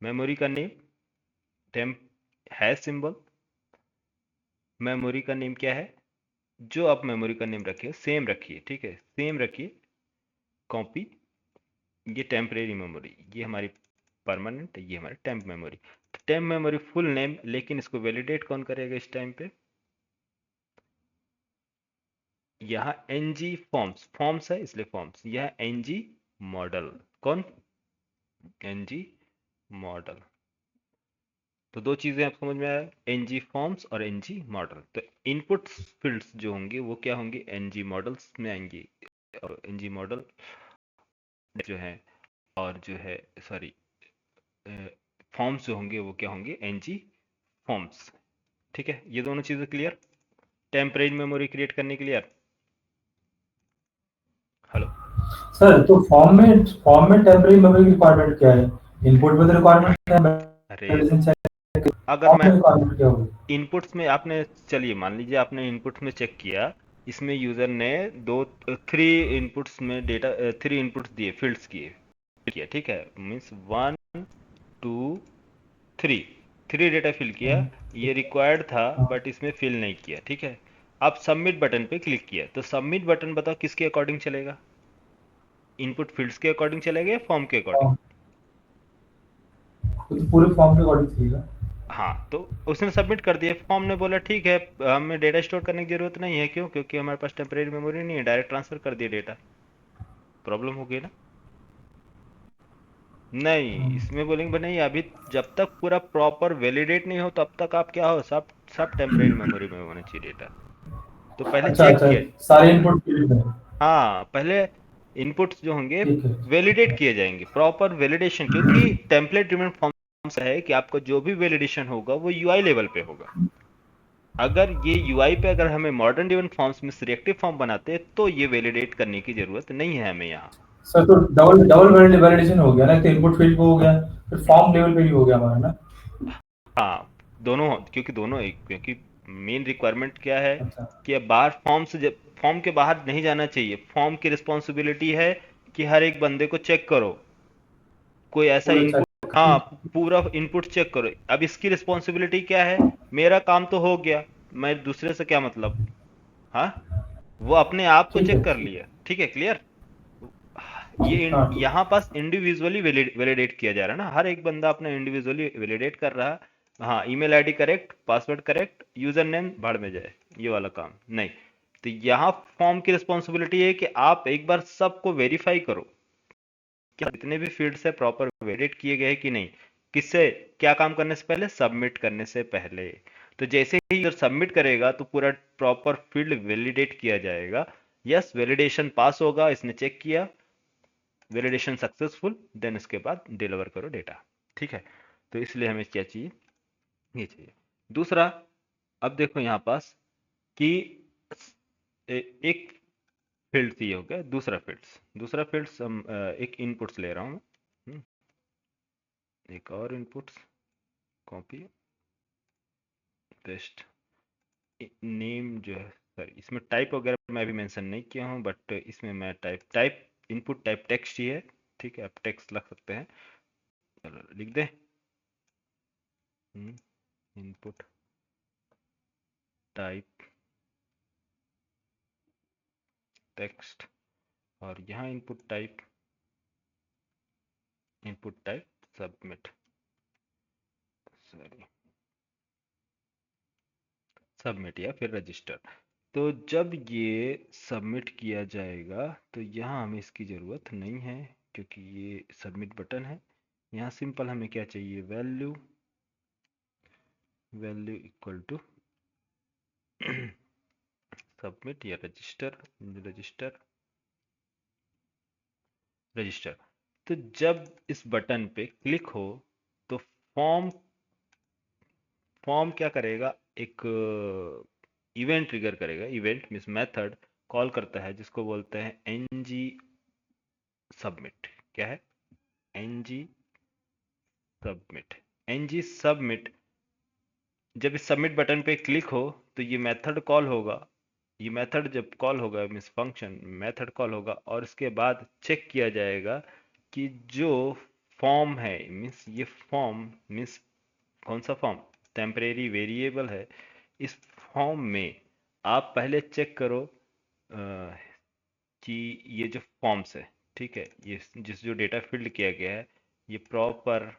मेमोरी का नेम टेम्प है सिंबल। मेमोरी का नेम क्या है? जो आप मेमोरी का नेम रखिए सेम रखिए, ठीक है, सेम रखिए, कॉपी। ये टेम्परेरी मेमोरी, ये हमारी परमानेंट, ये हमारी टेम्प मेमोरी। तो टेम्प मेमोरी फुल नेम, लेकिन इसको वैलिडेट कौन करेगा इस टाइम पे? यहाँ एनजी फॉर्म्स, फॉर्म्स है इसलिए फॉर्म्स, यह एनजी मॉडल। कौन? NG model. तो दो चीजें आप समझ में आया, एनजी फॉर्म्स और एनजी मॉडल। तो इनपुट फील्ड्स जो होंगे वो क्या होंगे? एनजी मॉडल्स में आएंगे। और एनजी मॉडल जो है, और जो है सॉरी, फॉर्म्स जो होंगे वो क्या होंगे? NG forms. ठीक है, ये दोनों चीजें क्लियर? टेम्परेरी मेमोरी क्रिएट करने के लिए। हेलो। सर तो फॉर्म में टेम्परेरी मेमोरी की रिक्वायरमेंट क्या है? इनपुट में तो रिक्वायरमेंट है, अरे वैलिडेशन चेक अगर फॉर्म मैं में रिक्वायरमेंट क्या होगी? इनपुट्स में आपने, चलिए मान लीजिए आपने इनपुट्स में चेक किया, इसमें यूजर ने दो, थ्री इनपुट्स में डेटा, थ्री इनपुट्स दिए, फील्ड्स किया, ठीक है, means one two three, three data fill किया। ये रिक्वायर्ड था हाँ, बट इसमें फिल नहीं किया, ठीक है। अब सबमिट बटन पे क्लिक किया, तो सबमिट बटन बताओ किसके अकॉर्डिंग चलेगा? इनपुट फील्ड्स के अकॉर्डिंग चलेगा या फॉर्म के अकॉर्डिंग? फॉर्म तो पूरे फॉर्म के अकॉर्डिंग चाहिए। हाँ, तो उसने सबमिट कर दिया, फॉर्म ने बोला ठीक है, हमें डेटा स्टोर करने की जरूरत नहीं है। क्यों? क्योंकि हमारे पास टेम्परेरी मेमोरी नहीं है, डायरेक्ट ट्रांसफर कर दिया डेटा। प्रॉब्लम हो गई ना? नहीं, इसमें बोलेंगे भाई नहीं, अभी जब तक पूरा प्रॉपर वैलिडेट नहीं हो तब तक आप क्या हो, सब सब टेम्परेरी मेमोरी में होना चाहिए डेटा। तो पहले अच्छा चेक अच्छा, किया। सारे इनपुट फील्ड में। हाँ, पहले इनपुट्स जो होंगे ठीक है। वैलिडेट किए जाएंगे, प्रॉपर वैलिडेशन, क्योंकि टेम्पलेट ड्रिवन फॉर्म है कि आपका जो भी वैलिडेशन होगा वो यूआई लेवल पे होगा। अगर ये यूआई पे अगर हमें मॉडर्न ड्रिवन फॉर्म्स में सिलेक्टिव फॉर्म बनाते हैं तो ये वैलिडेट करने की जरूरत नहीं है हमें यहाँ। सर तो डबल डबल वैलिडेशन हो गया ना, तो इनपुट फील्ड को हो गया, फिर फॉर्म लेवल पे भी हो गया हमारा ना। हाँ, दोनों, क्योंकि दोनों एक, क्योंकि मेन रिक्वायरमेंट क्या है अच्छा। कि अब बाहर फॉर्म से, जब फॉर्म के बाहर नहीं जाना चाहिए, फॉर्म की रिस्पॉन्सिबिलिटी है कि हर एक बंदे को चेक करो, कोई ऐसा पूरे इनपुट। चेक। हाँ, पूरा इनपुट चेक करो। अब इसकी रिस्पॉन्सिबिलिटी क्या है? मेरा काम तो हो गया, मैं दूसरे से क्या मतलब? हाँ, वो अपने आप को ठीक है चेक कर ठीक। लिया, ठीक है, क्लियर। ठीक हाँ ठीक। यहाँ पास इंडिविजुअली वैलिडेट किया जा रहा है ना, हर एक बंदा अपना इंडिविजुअली वैलिडेट कर रहा है। हाँ, email ID correct, password correct, user name भाड़ में जाए, ये वाला काम नहीं। तो यहाँ फॉर्म की रिस्पॉन्सिबिलिटी है कि आप एक बार सबको वेरीफाई करो कि जितने भी फील्ड्स है प्रॉपर वैलिडेट किए गए कि नहीं। किससे? क्या काम करने से पहले? सबमिट करने से पहले। तो जैसे ही यूजर सबमिट करेगा तो पूरा प्रॉपर फील्ड वैलिडेट किया जाएगा। यस, वैलिडेशन पास होगा, इसने चेक किया, वैलिडेशन सक्सेसफुल, देन इसके बाद डिलीवर करो डेटा। ठीक है, तो इसलिए हमें क्या चाहिए? ये चाहिए। दूसरा, अब देखो यहाँ पास कि एक फील्ड ये हो गया, दूसरा फील्ड्स हम एक इनपुट्स ले रहा हूँ। एक और इनपुट्स, कॉपी पेस्ट, नेम जो है, सॉरी इसमें टाइप वगैरह मैं अभी मेंशन नहीं किया हूँ, बट इसमें मैं type type input type text ही है। ठीक है, आप टेक्स्ट लग सकते हैं, चलो लिख दें। इनपुट टाइप टेक्स्ट, और यहाँ input type submit, sorry submit या फिर रजिस्टर। तो जब ये सबमिट किया जाएगा तो यहाँ हमें इसकी ज़रूरत नहीं है, क्योंकि ये सबमिट बटन है। यहाँ सिंपल हमें क्या चाहिए? Value, value equal to submit या रजिस्टर, रजिस्टर, रजिस्टर। तो जब इस बटन पे क्लिक हो तो फॉर्म फॉर्म क्या करेगा, एक इवेंट ट्रिगर करेगा, इवेंट मीन्स मेथड कॉल करता है जिसको बोलते हैं एनजी सबमिट। क्या है? NG submit. एनजी सबमिट, जब इस सबमिट बटन पे क्लिक हो तो ये मेथड कॉल होगा। ये मेथड जब कॉल होगा मीन्स फंक्शन मेथड कॉल होगा, और इसके बाद चेक किया जाएगा कि जो फॉर्म है, मीन्स ये फॉर्म मीन्स कौन सा फॉर्म, टेम्परेरी वेरिएबल है। इस फॉर्म में आप पहले चेक करो कि ये जो फॉर्म्स है, ठीक है, ये जिस जो डेटा फिल्ड किया गया है ये प्रॉपर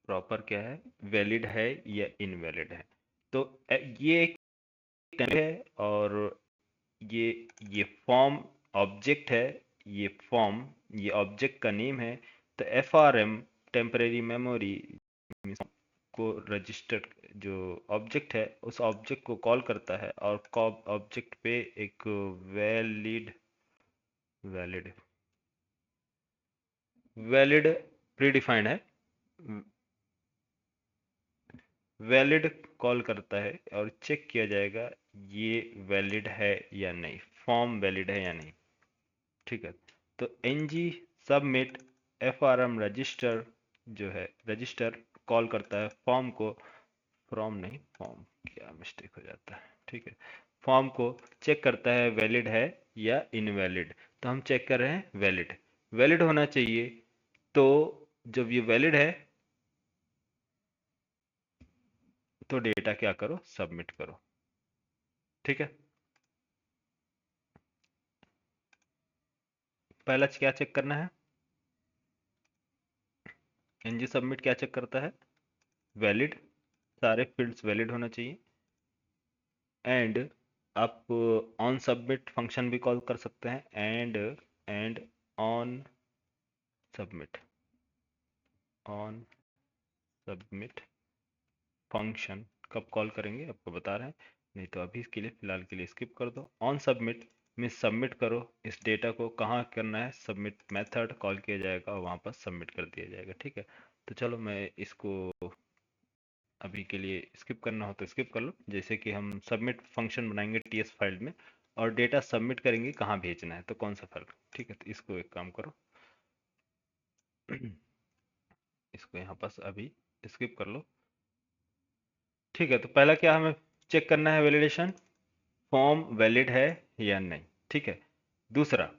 प्रॉपर क्या है, वैलिड है या इनवैलिड है। तो ये एक टैग है, और ये ये फॉर्म ऑब्जेक्ट है। ये फॉर्म ये ऑब्जेक्ट का नेम है। तो F R M temporary memory को रजिस्टर, जो ऑब्जेक्ट है उस ऑब्जेक्ट को कॉल करता है, और ऑब्जेक्ट पे एक वैलिड वैलिड वैलिड प्रीडिफाइंड है, वैलिड कॉल करता है, और चेक किया जाएगा ये वैलिड है या नहीं, फॉर्म वैलिड है या नहीं। ठीक है, तो N G submit F R M register जो है, रजिस्टर कॉल करता है फॉर्म को, फ्रॉम नहीं फॉर्म, क्या मिस्टेक हो जाता है, ठीक है, फॉर्म को चेक करता है वैलिड है या इनवैलिड। तो हम चेक कर रहे हैं वैलिड, वैलिड होना चाहिए। तो जब ये वैलिड है तो डेटा क्या करो, सबमिट करो। ठीक है, पहला क्या चेक करना है, एनजी सबमिट क्या चेक करता है, वैलिड, सारे फील्ड्स वैलिड होना चाहिए। एंड आप ऑन सबमिट फंक्शन भी कॉल कर सकते हैं, and on submit, on submit function कब कॉल करेंगे आपको बता रहे हैं, नहीं तो अभी इसके लिए फिलहाल के लिए स्किप कर दो। ऑन सबमिट में सबमिट करो, इस डेटा को कहाँ करना है, सबमिट मेथड कॉल किया जाएगा और वहाँ पर सबमिट कर दिया जाएगा। ठीक है, तो चलो मैं इसको अभी के लिए स्किप करना हो तो स्किप कर लो। जैसे कि हम सबमिट फंक्शन बनाएंगे टीएस फाइल में, और डेटा सबमिट करेंगे कहाँ भेजना है, तो कौन सा फर्क। ठीक है, तो इसको एक काम करो इसको यहाँ पास अभी स्किप कर लो। ठीक है, तो पहला क्या हमें चेक करना है, वैलिडेशन, फॉर्म वैलिड है या नहीं। ठीक है, दूसरा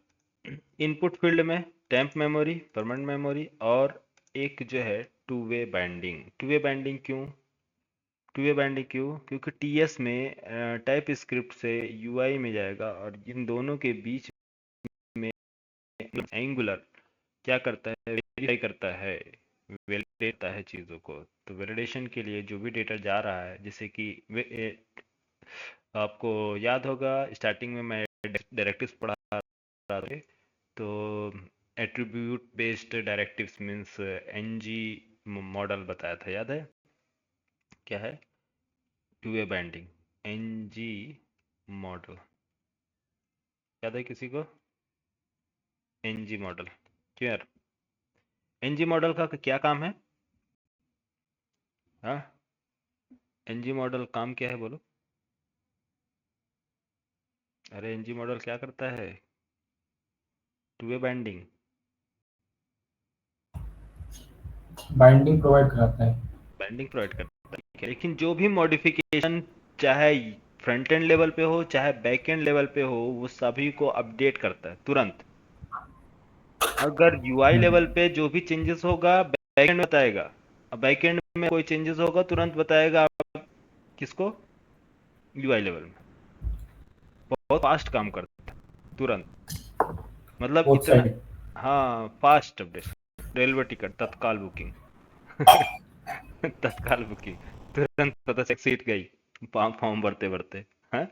इनपुट फील्ड में टेम्प मेमोरी, परमानेंट मेमोरी, और एक जो है two way binding. To way binding क्यों, टू वे बाइंडिंग क्यों, क्योंकि टीएस में टाइप स्क्रिप्ट से यूआई में जाएगा, और इन दोनों के बीच में एंगुलर क्या करता है, वेरीफाई करता है, वैलिडेट करता है चीज़ों को। तो वैलिडेशन के लिए जो भी डेटा जा रहा है, जैसे कि आपको याद होगा स्टार्टिंग में मैं डायरेक्टिव्स पढ़ा रहा था, तो attribute based directives means NG model बताया था, याद है क्या है, two way binding NG model, याद है किसी को, NG model clear, NG model का क्या काम है, हाँ, एनजी मॉडल काम क्या है बोलो, अरे एनजी मॉडल क्या करता है, two way binding, binding provide कराता है। बाइंडिंग प्रोवाइड करता है, ठीक है, लेकिन जो भी मॉडिफिकेशन चाहे फ्रंट एंड लेवल पे हो चाहे बैक एंड लेवल पे हो, वो सभी को अपडेट करता है तुरंत। अगर यूआई लेवल पे जो भी चेंजेस होगा बैक एंड बताएगा, अब बैक एंड में कोई चेंजेस होगा तुरंत बताएगा किसको, यूआई लेवल में। बहुत फास्ट काम करता है, तुरंत, मतलब बोथ इतना, साइड। हाँ फास्ट अपडेट, रेलवे टिकट तत्काल बुकिंग तत्काल बुकिंग, तुरंत पता चल सीट गई, फॉर्म भरते भरते, हाँ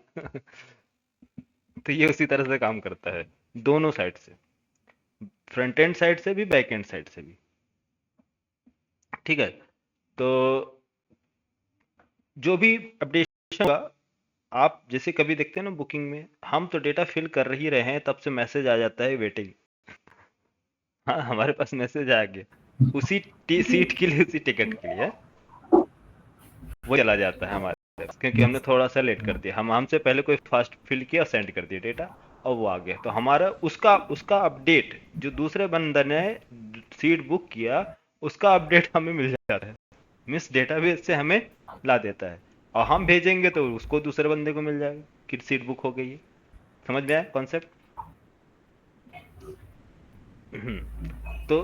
तो ये उसी तरह से काम करता है, दोनों साइड से, फ्रंट एंड साइड से भी बैक एंड साइड से भी। ठीक है, तो जो भी अपडेशन होगा, आप जैसे कभी देखते हैं ना बुकिंग में, हम तो डेटा फिल कर ही रहे हैं तब से मैसेज आ जाता है वेटिंग, हाँ हमारे पास मैसेज आ गया, उसी सीट के लिए, उसी टिकट के लिए वो चला जाता है हमारे पास, क्योंकि हमने थोड़ा सा लेट कर दिया, हम हमसे पहले कोई फास्ट फिल किया, सेंड कर दिया डेटा, और वो आ गया, तो हमारा उसका उसका अपडेट, जो दूसरे बंदे ने सीट बुक किया, उसका अपडेट हमें मिल जाता है, मिस डेटाबेस से हमें ला देता है, और हम भेजेंगे तो उसको दूसरे बंदे को मिल जाएगा कि सीट बुक हो गई है। समझ में आया कॉन्सेप्ट? तो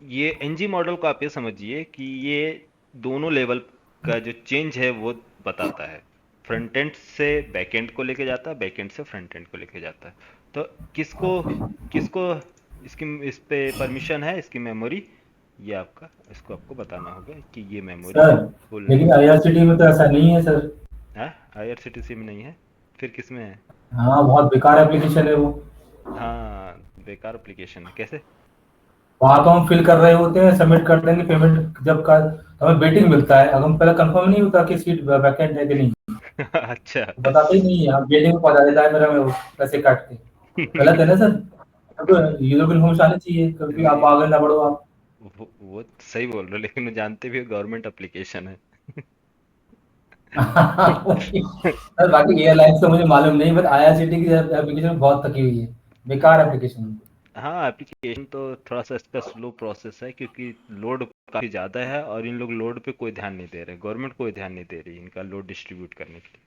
ये एनजी मॉडल को आप ये समझिए कि ये दोनों लेवल का जो चेंज है वो बताता है, फ्रंट एंड से बैक एंड को लेके जाता है, बैक एंड से फ्रंट एंड को लेके जाता है। तो किसको किसको इसकी इस पे परमिशन है, इसकी मेमोरी, ये आपका, इसको आपको बताना होगा कि ये मेमोरी सर, फुल लेकिन नेम। आईआरसीटी में तो ऐसा नहीं है सर। है, आईआरसीटीसी में नहीं है, फिर किस में है? हाँ, बहुत बेकार एप्लीकेशन है वो। हाँ, बेकार एप्लीकेशन है, कैसे? वहाँ तो हम फिल कर रहे होते हैं, सबमिट कर देंगे पेमेंट जब का, तो हमें वेटिंग मिलता है, अगर हम पहले कंफर्म नहीं होता कि सीट वैकेंट है कि नहीं, अच्छा। तो बताते ही नहीं है, हम वेटिंग में पहुंचा देता है मेरा में वो पैसे काट के। गलत है ना सर? तो यूजर को इन्फॉर्मेशन आनी चाहिए, क्योंकि आप नहीं, आगे ना बढ़ो आप। वो सही बोल रहे हो, लेकिन वो जानते भी हो गवर्नमेंट एप्लीकेशन है। सर बाकी एयरलाइंस तो मुझे मालूम नहीं, बट आईआरसीटी की एप्लीकेशन बहुत थकी हुई है, बेकार एप्लीकेशन है। हाँ, एप्लीकेशन तो थोड़ा सा इसका स्लो प्रोसेस है, क्योंकि लोड काफ़ी ज़्यादा है, और इन लोग लोड पे कोई ध्यान नहीं दे रहे, गवर्नमेंट कोई ध्यान नहीं दे रही इनका लोड डिस्ट्रीब्यूट करने के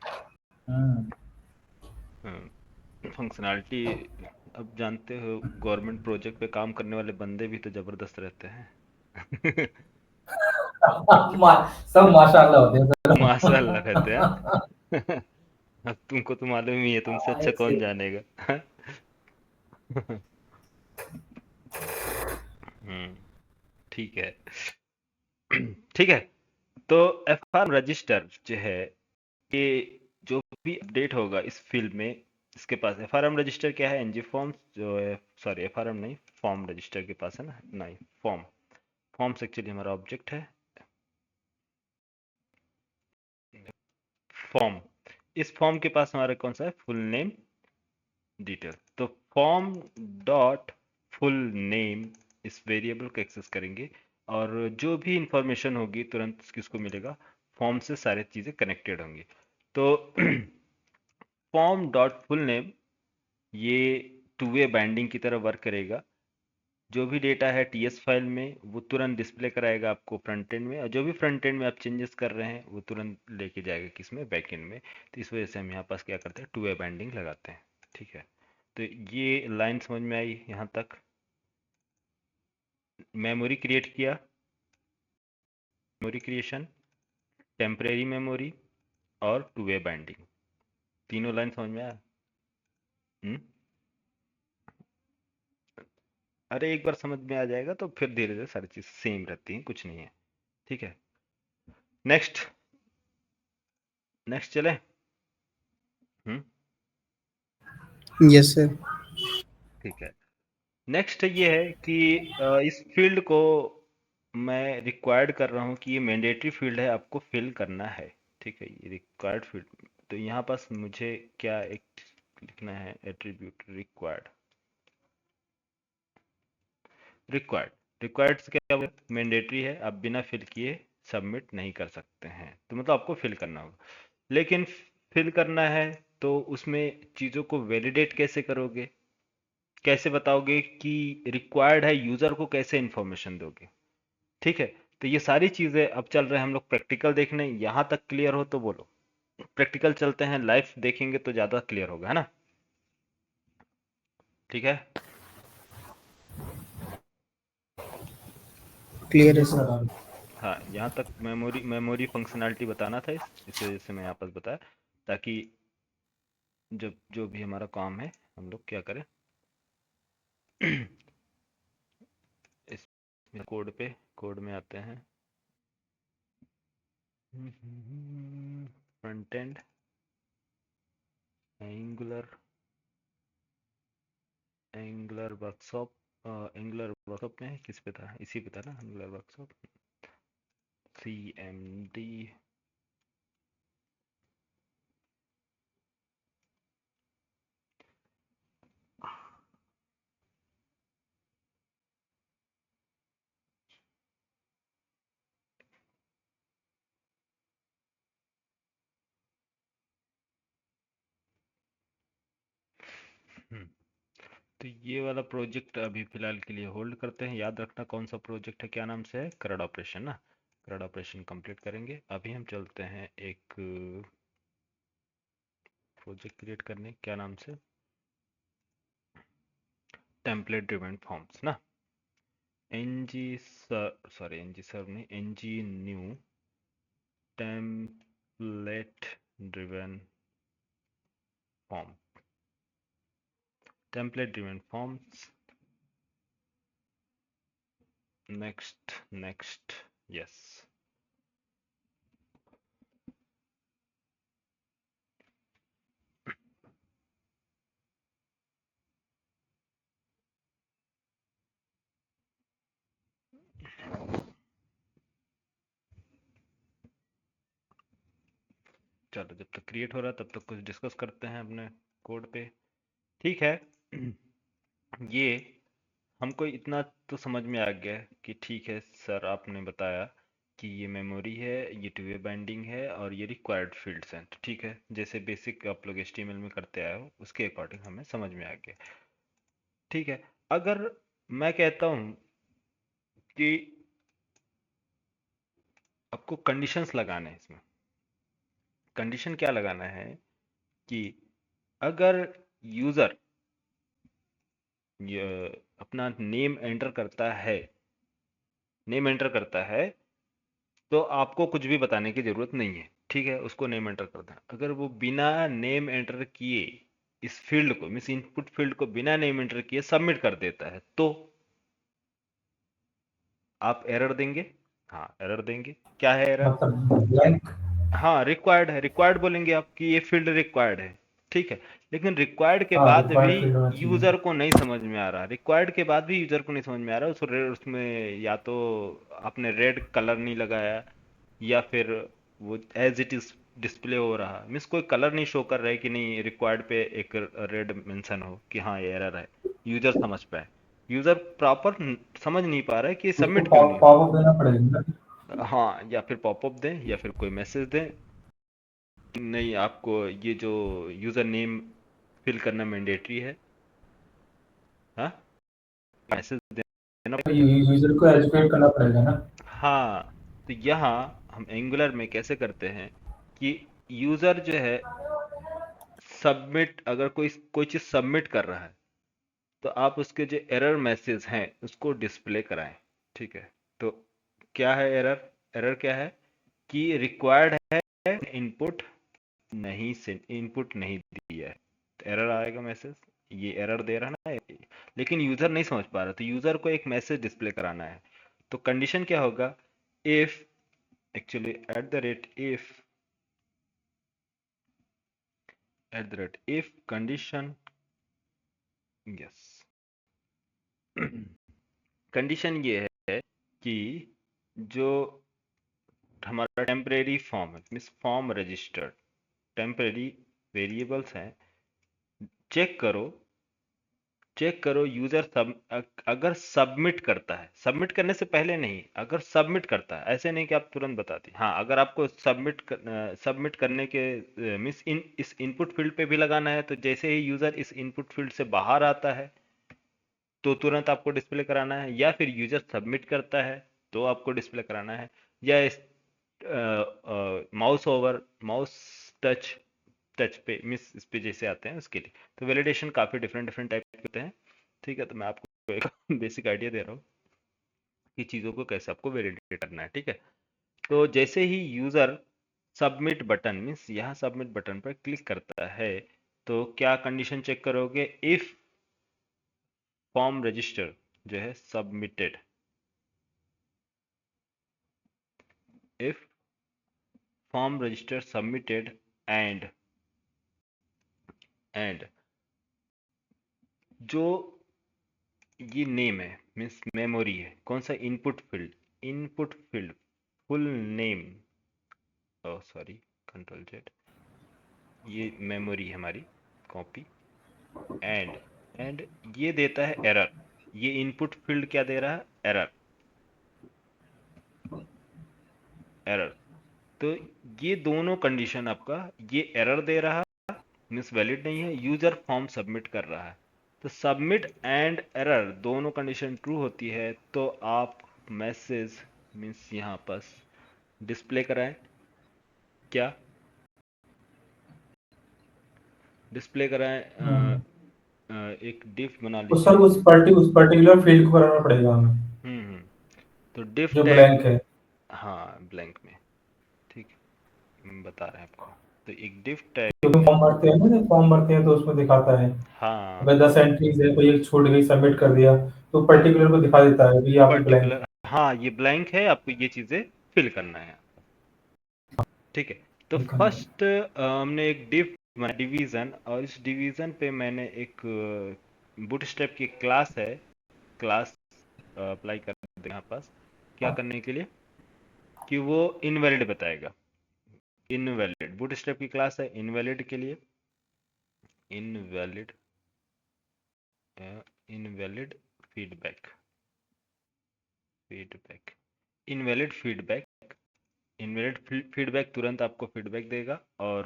हम्म। लिए। फंक्शनैलिटी, अब जानते हो गवर्नमेंट प्रोजेक्ट पे काम करने वाले बंदे भी तो ज़बरदस्त रहते हैं। सब माशाल्लाह होते हैं माशाल्लाह रहते सर। हैं। अब तुमको तो मालूम ही है, तुमसे अच्छा ऐसे। कौन जानेगा। हम्म, ठीक है। ठीक है, तो एफआर रजिस्टर जो है, ये जो भी अपडेट होगा इस फील्ड में, इसके पास एफआरएम रजिस्टर क्या है, एनजी फॉर्म जो है, सॉरी एफआरएम नहीं, फॉर्म रजिस्टर के पास है ना, नहीं, फॉर्म, फॉर्म्स एक्चुअली हमारा ऑब्जेक्ट है, फॉर्म, इस फॉर्म के पास हमारा कौन सा है, फुल नेम डिटेल, तो फॉर्म डॉट फुल नेम इस वेरिएबल को एक्सेस करेंगे, और जो भी इंफॉर्मेशन होगी तुरंत किसको मिलेगा, फॉर्म से सारी चीज़ें कनेक्टेड होंगी। तो फॉर्म डॉट फुल नेम ये टू वे बाइंडिंग की तरह वर्क करेगा, जो भी डेटा है टीएस फाइल में वो तुरंत डिस्प्ले कराएगा आपको फ्रंट एंड में, और जो भी फ्रंट एंड में आप चेंजेस कर रहे हैं वो तुरंत लेके जाएगा किस में, बैक एंड में। तो इस वजह से हम यहाँ पास क्या करते हैं, टू वे बाइंडिंग लगाते हैं। ठीक है, तो ये लाइन समझ में आई यहाँ तक? मेमोरी क्रिएट किया, मेमोरी क्रिएशन, टेम्परेरी मेमोरी, और टू वे बाइंडिंग, तीनों लाइन समझ में आया? हम्म? अरे एक बार समझ में आ जाएगा तो फिर धीरे धीरे सारी चीज़ सेम रहती हैं, कुछ नहीं है। ठीक है, नेक्स्ट, नेक्स्ट चले। हम्म, यस सर। ठीक है। नेक्स्ट ये है कि इस फील्ड को मैं रिक्वायर्ड कर रहा हूँ कि ये मैंडेटरी फील्ड है, आपको फिल करना है। ठीक है, ये रिक्वायर्ड फील्ड, तो यहाँ पास मुझे क्या एक लिखना है, एट्रीब्यूट रिक्वायर्ड, रिक्वायर्ड, रिक्वायर्ड से क्या मैंडेटरी है, आप बिना फिल किए सबमिट नहीं कर सकते हैं, तो मतलब आपको फिल करना होगा। लेकिन फिल करना है तो उसमें चीज़ों को वैलिडेट कैसे करोगे, कैसे बताओगे कि रिक्वायर्ड है, यूज़र को कैसे इन्फॉर्मेशन दोगे? ठीक है, तो ये सारी चीज़ें अब चल रहे हैं हम लोग प्रैक्टिकल देखने, यहाँ तक क्लियर हो तो बोलो। प्रैक्टिकल चलते हैं, लाइव देखेंगे तो ज़्यादा क्लियर होगा, है ना? ठीक है, क्लियर है यस सर। सर। हाँ, यहाँ तक मेमोरी मेमोरी फंक्शनैलिटी बताना था, इस वजह से मैं यहाँ पर बताया, ताकि जब जो भी हमारा काम है हम लोग क्या करें। इस कोड में आते हैं, front end, angular, angular workshop, angular workshop में किस पे था, इसी पे था ना, एंगुलर वर्कशॉप, CMD, हम्म, तो ये वाला प्रोजेक्ट अभी फिलहाल के लिए होल्ड करते हैं। याद रखना कौन सा प्रोजेक्ट है, क्या नाम से है, CRUD ऑपरेशन ना। CRUD ऑपरेशन कंप्लीट करेंगे। अभी हम चलते हैं एक प्रोजेक्ट क्रिएट करने, क्या नाम से, टेम्पलेट ड्रिवन फॉर्म्स ना। एनजी सर्व नहीं, NG new template driven form, template driven forms, next next, yes. चलो, जब तक क्रिएट हो रहा है तब तक कुछ डिस्कस करते हैं अपने कोड पे। ठीक है। ये हमको इतना तो समझ में आ गया कि ठीक है सर, आपने बताया कि ये मेमोरी है, ये टू वे बाइंडिंग है और ये रिक्वायर्ड फील्ड्स हैं। तो ठीक है, जैसे बेसिक आप लोग HTML में करते आए हो उसके अकॉर्डिंग हमें समझ में आ गया। ठीक है, अगर मैं कहता हूँ कि आपको कंडीशंस लगाने हैं इसमें, कंडीशन क्या लगाना है कि अगर यूज़र अपना नेम एंटर करता है, नेम एंटर करता है, तो आपको कुछ भी बताने की ज़रूरत नहीं है। ठीक है, उसको नेम एंटर कर देना। अगर वो बिना नेम एंटर किए इस फील्ड को, मीन्स इनपुट फील्ड को बिना नेम एंटर किए सबमिट कर देता है, तो आप एरर देंगे। हाँ, एरर देंगे। क्या है एरर? मतलब ब्लैंक। हाँ, रिक्वायर्ड है, रिक्वायर्ड बोलेंगे आप कि ये फील्ड रिक्वायर्ड है। ठीक है, लेकिन रिक्वायर्ड के हाँ, बाद भी रिक्वायर्ड फील्ड होना चाहिए। यूजर को नहीं समझ में आ रहा, रिक्वायर्ड के बाद भी यूजर को नहीं समझ में आ रहा, उसमें या तो आपने रेड कलर नहीं लगाया, या फिर वो एज इट इज डिस्प्ले हो रहा, मीन्स कोई कलर नहीं शो कर रहा है कि नहीं, रिक्वायर्ड पे एक रेड मेंशन हो कि हाँ ये एरर है, यूजर समझ पाए। यूजर प्रॉपर समझ नहीं पा रहा है कि उसको सबमिट क्यों नहीं हो पॉपअप देना पड़ेगा ना। रहा। हाँ, या फिर पॉपअप दें या फिर कोई मैसेज दें, नहीं आपको ये जो यूजर नेम फिल करना मैंडेटरी है। हाँ, मैसेज देना तो पड़ेगा। यूजर को एजुकेट करना पड़ेगा ना। हाँ, तो यहाँ हम एंगुलर में कैसे करते हैं कि यूजर जो है सबमिट, अगर कोई कोई चीज़ सबमिट कर रहा है तो आप उसके जो एरर मैसेज हैं उसको डिस्प्ले कराएं। ठीक है, तो क्या है एरर? एरर क्या है कि रिक्वायर्ड है, इनपुट नहीं से इनपुट नहीं दिया है, तो एरर आएगा मैसेज, ये एरर दे रहा है ना, लेकिन यूजर नहीं समझ पा रहा, तो यूजर को एक मैसेज डिस्प्ले कराना है। तो कंडीशन क्या होगा? If, actually at the rate if condition, yes, condition ये है कि जो हमारा टेम्परेरी फॉर्म है, means form registered temporary variables हैं, चेक करो, चेक करो यूजर अगर सबमिट करता है, सबमिट करने से पहले नहीं, अगर सबमिट करता है, ऐसे नहीं कि आप तुरंत बताती, हाँ अगर आपको सबमिट करने के मीन्स इस इनपुट फील्ड पे भी लगाना है, तो जैसे ही यूजर इस इनपुट फील्ड से बाहर आता है तो तुरंत आपको डिस्प्ले कराना है, या फिर यूजर सबमिट करता है तो आपको डिस्प्ले कराना है, या इस mouse over mouse touch touch पे, मिस इस पे जैसे आते हैं उसके लिए। तो वैलिडेशन काफ़ी डिफरेंट डिफरेंट टाइप के होते हैं। ठीक है, तो मैं आपको एक बेसिक आइडिया दे रहा हूँ कि चीज़ों को कैसे आपको वैलिडेट करना है। ठीक है, तो जैसे ही यूज़र सबमिट बटन, मीन्स यहाँ सबमिट बटन पर क्लिक करता है, तो क्या कंडीशन चेक करोगे? इफ़ फॉर्म रजिस्टर जो है submitted, if form register submitted and and जो ये नेम है, मीन्स मेमोरी है, कौन सा? इनपुट फील्ड फुल नेम, ओ सॉरी, कंट्रोल जेड, ये मेमोरी है हमारी, कॉपी, एंड एंड ये देता है एरर, ये इनपुट फील्ड क्या दे रहा है? Error, error. तो ये दोनों कंडीशन आपका, ये एरर दे रहा मीन्स वैलिड नहीं है, यूजर फॉर्म सबमिट कर रहा है, तो सबमिट एंड एरर दोनों कंडीशन ट्रू होती है तो आप मैसेज मीन्स यहाँ पास डिस्प्ले कराएं। क्या डिस्प्ले कराएं? एक डिफ बना तो लीजिए। सर उस पर्टिकुलर फील्ड को बनाना पड़ेगा हमें, हम्म। तो डिफ जो टैग, ब्लैंक है। हाँ ब्लैंक में, ठीक है, बता रहे हैं आपको। तो एक डिफ टैग क्योंकि है। फॉर्म भरते हैं ना, जब फॉर्म भरते हैं तो उसमें दिखाता है, हाँ अगर 10 एंट्रीज है, कोई एक छूट गई, सबमिट कर दिया, तो हाँ पर्टिकुलर को दिखा देता है कि ये आपकी ब्लैंक पर्टिकुलर, हाँ ये ब्लैंक है, आपको ये चीज़ें फिल करना है। ठीक है। तो है। फर्स्ट हमने एक डिवीजन, और इस डिवीजन पे मैंने एक बूटस्ट्रैप की क्लास है, क्लास अप्लाई कर दें यहाँ पास। क्या करने के लिए कि वो इनवैलिड बताएगा। इनवैलिड बूटस्ट्रैप की क्लास है इनवैलिड के लिए। Invalid, invalid feedback, feedback, invalid feedback, invalid feedback तुरंत आपको फीडबैक देगा। और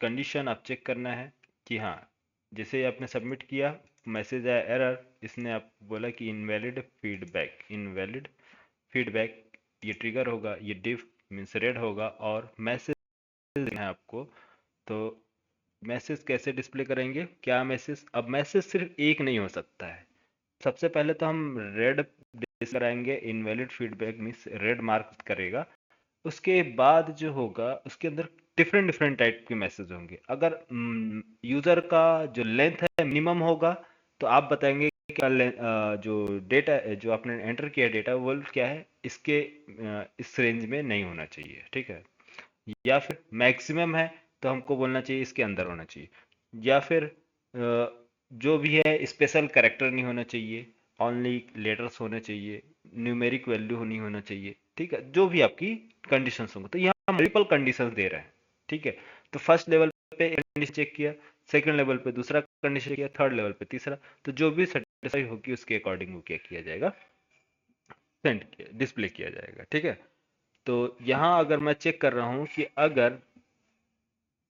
कंडीशन आप चेक करना है कि हाँ, जैसे ही आपने सबमिट किया मैसेज आया एरर, इसने आप बोला कि इनवैलिड फीडबैक, इनवैलिड फीडबैक, ये ट्रिगर होगा, ये डिफ मीन्स रेड होगा और मैसेज है आपको। तो मैसेज कैसे डिस्प्ले करेंगे? क्या मैसेज? अब मैसेज सिर्फ एक नहीं हो सकता है। सबसे पहले तो हम रेड डिस्प्ले कराएंगे, invalid feedback means red mark करेगा। उसके बाद जो होगा उसके अंदर डिफरेंट डिफरेंट टाइप के मैसेज होंगे। अगर यूजर का जो लेंथ है मिनिमम होगा तो आप बताएंगे कि क्या जो डेटा जो आपने एंटर किया डेटा वो क्या है, इसके इस रेंज में नहीं होना चाहिए, ठीक है। या फिर मैक्सिमम है तो हमको बोलना चाहिए इसके अंदर होना चाहिए। या फिर जो भी है स्पेशल कैरेक्टर नहीं होना चाहिए, ओनली लेटर्स होने चाहिए, न्यूमेरिक वैल्यू होनी होना चाहिए, ठीक है। जो भी आपकी कंडीशंस होंगे, तो यहाँ मल्टीपल कंडीशंस दे रहे हैं, ठीक है। तो फर्स्ट लेवल पे कंडीशन चेक किया, सेकंड लेवल पे दूसरा कंडीशन किया, थर्ड लेवल पे तीसरा। तो जो भी सेटिस्फाई होगी उसके अकॉर्डिंग वो क्या किया जाएगा, सेंड किया, डिस्प्ले किया जाएगा, ठीक है। तो यहाँ अगर मैं चेक कर रहा हूँ कि अगर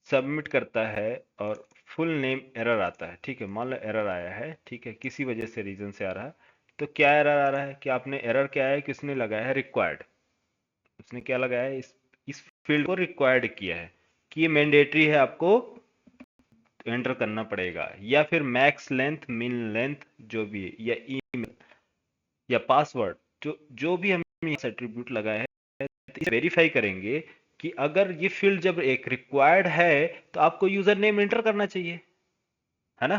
सबमिट करता है और फुल नेम एरर आता है, ठीक है, मान लो एरर आया है, ठीक है, किसी वजह से रीजन से आ रहा है। तो क्या एरर आ रहा है कि आपने एरर क्या है कि उसने लगाया है रिक्वायर्ड, उसने क्या लगाया है, इस फील्ड को रिक्वायर्ड किया है कि ये मैंडेटरी है, आपको एंटर करना पड़ेगा। या फिर मैक्स लेंथ, मिन लेंथ, जो भी है, या ईमेल या पासवर्ड, जो जो भी हमने एट्रीब्यूट लगाया है, इसे वेरीफाई करेंगे कि अगर ये फील्ड जब एक रिक्वायर्ड है तो आपको यूजर नेम एंटर करना चाहिए, है ना।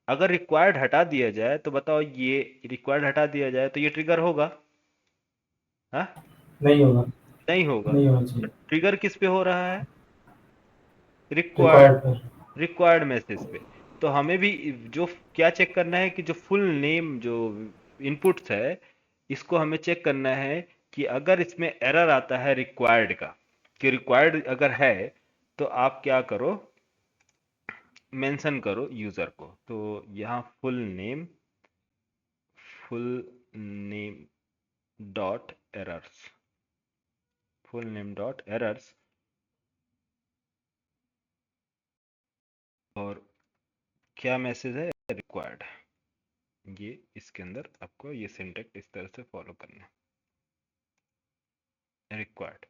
अगर रिक्वायर्ड हटा दिया जाए तो बताओ, ये रिक्वायर्ड हटा दिया जाए तो ये ट्रिगर होगा? हाँ, नहीं होगा। नहीं होगा। नहीं होना तो चाहिए। ट्रिगर किस पे हो रहा है? रिक्वायर्ड, रिक्वायर्ड पर। रिक्वायर्ड मैसेज पे। तो हमें भी जो क्या चेक करना है कि जो फुल नेम जो इनपुट्स है, इसको हमें चेक करना है कि अगर इसमें एरर आता है रिक्वायर्ड का, कि रिक्वायर्ड अगर है, तो आप क्या करो, मेंशन करो यूजर को। तो यहाँ full name dot errors, full name dot errors, और क्या मैसेज है, रिक्वायर्ड। ये इसके अंदर आपको ये सिंटेक्स इस तरह से फॉलो करना है, रिक्वायर्ड।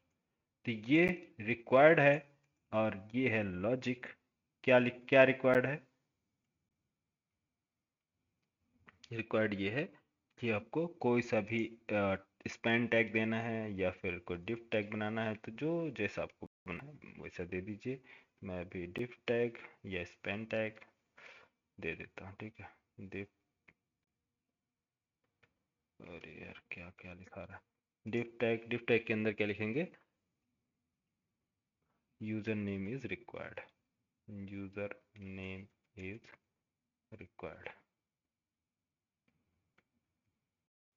तो ये रिक्वायर्ड है, और ये है लॉजिक। क्या रिक्वायर्ड है? रिक्वायर्ड ये है कि आपको कोई सा भी स्पैन टैग देना है या फिर कोई डिफ टैग बनाना है, तो जो जैसा आपको बनाना है वैसा दे दीजिए। मैं भी डिफ टैग या स्पैन टैग दे देता हूँ, ठीक है। डिफ, अरे यार क्या क्या लिखा रहा है, डिफ टैग के अंदर क्या लिखेंगे, user name is required, user name is required,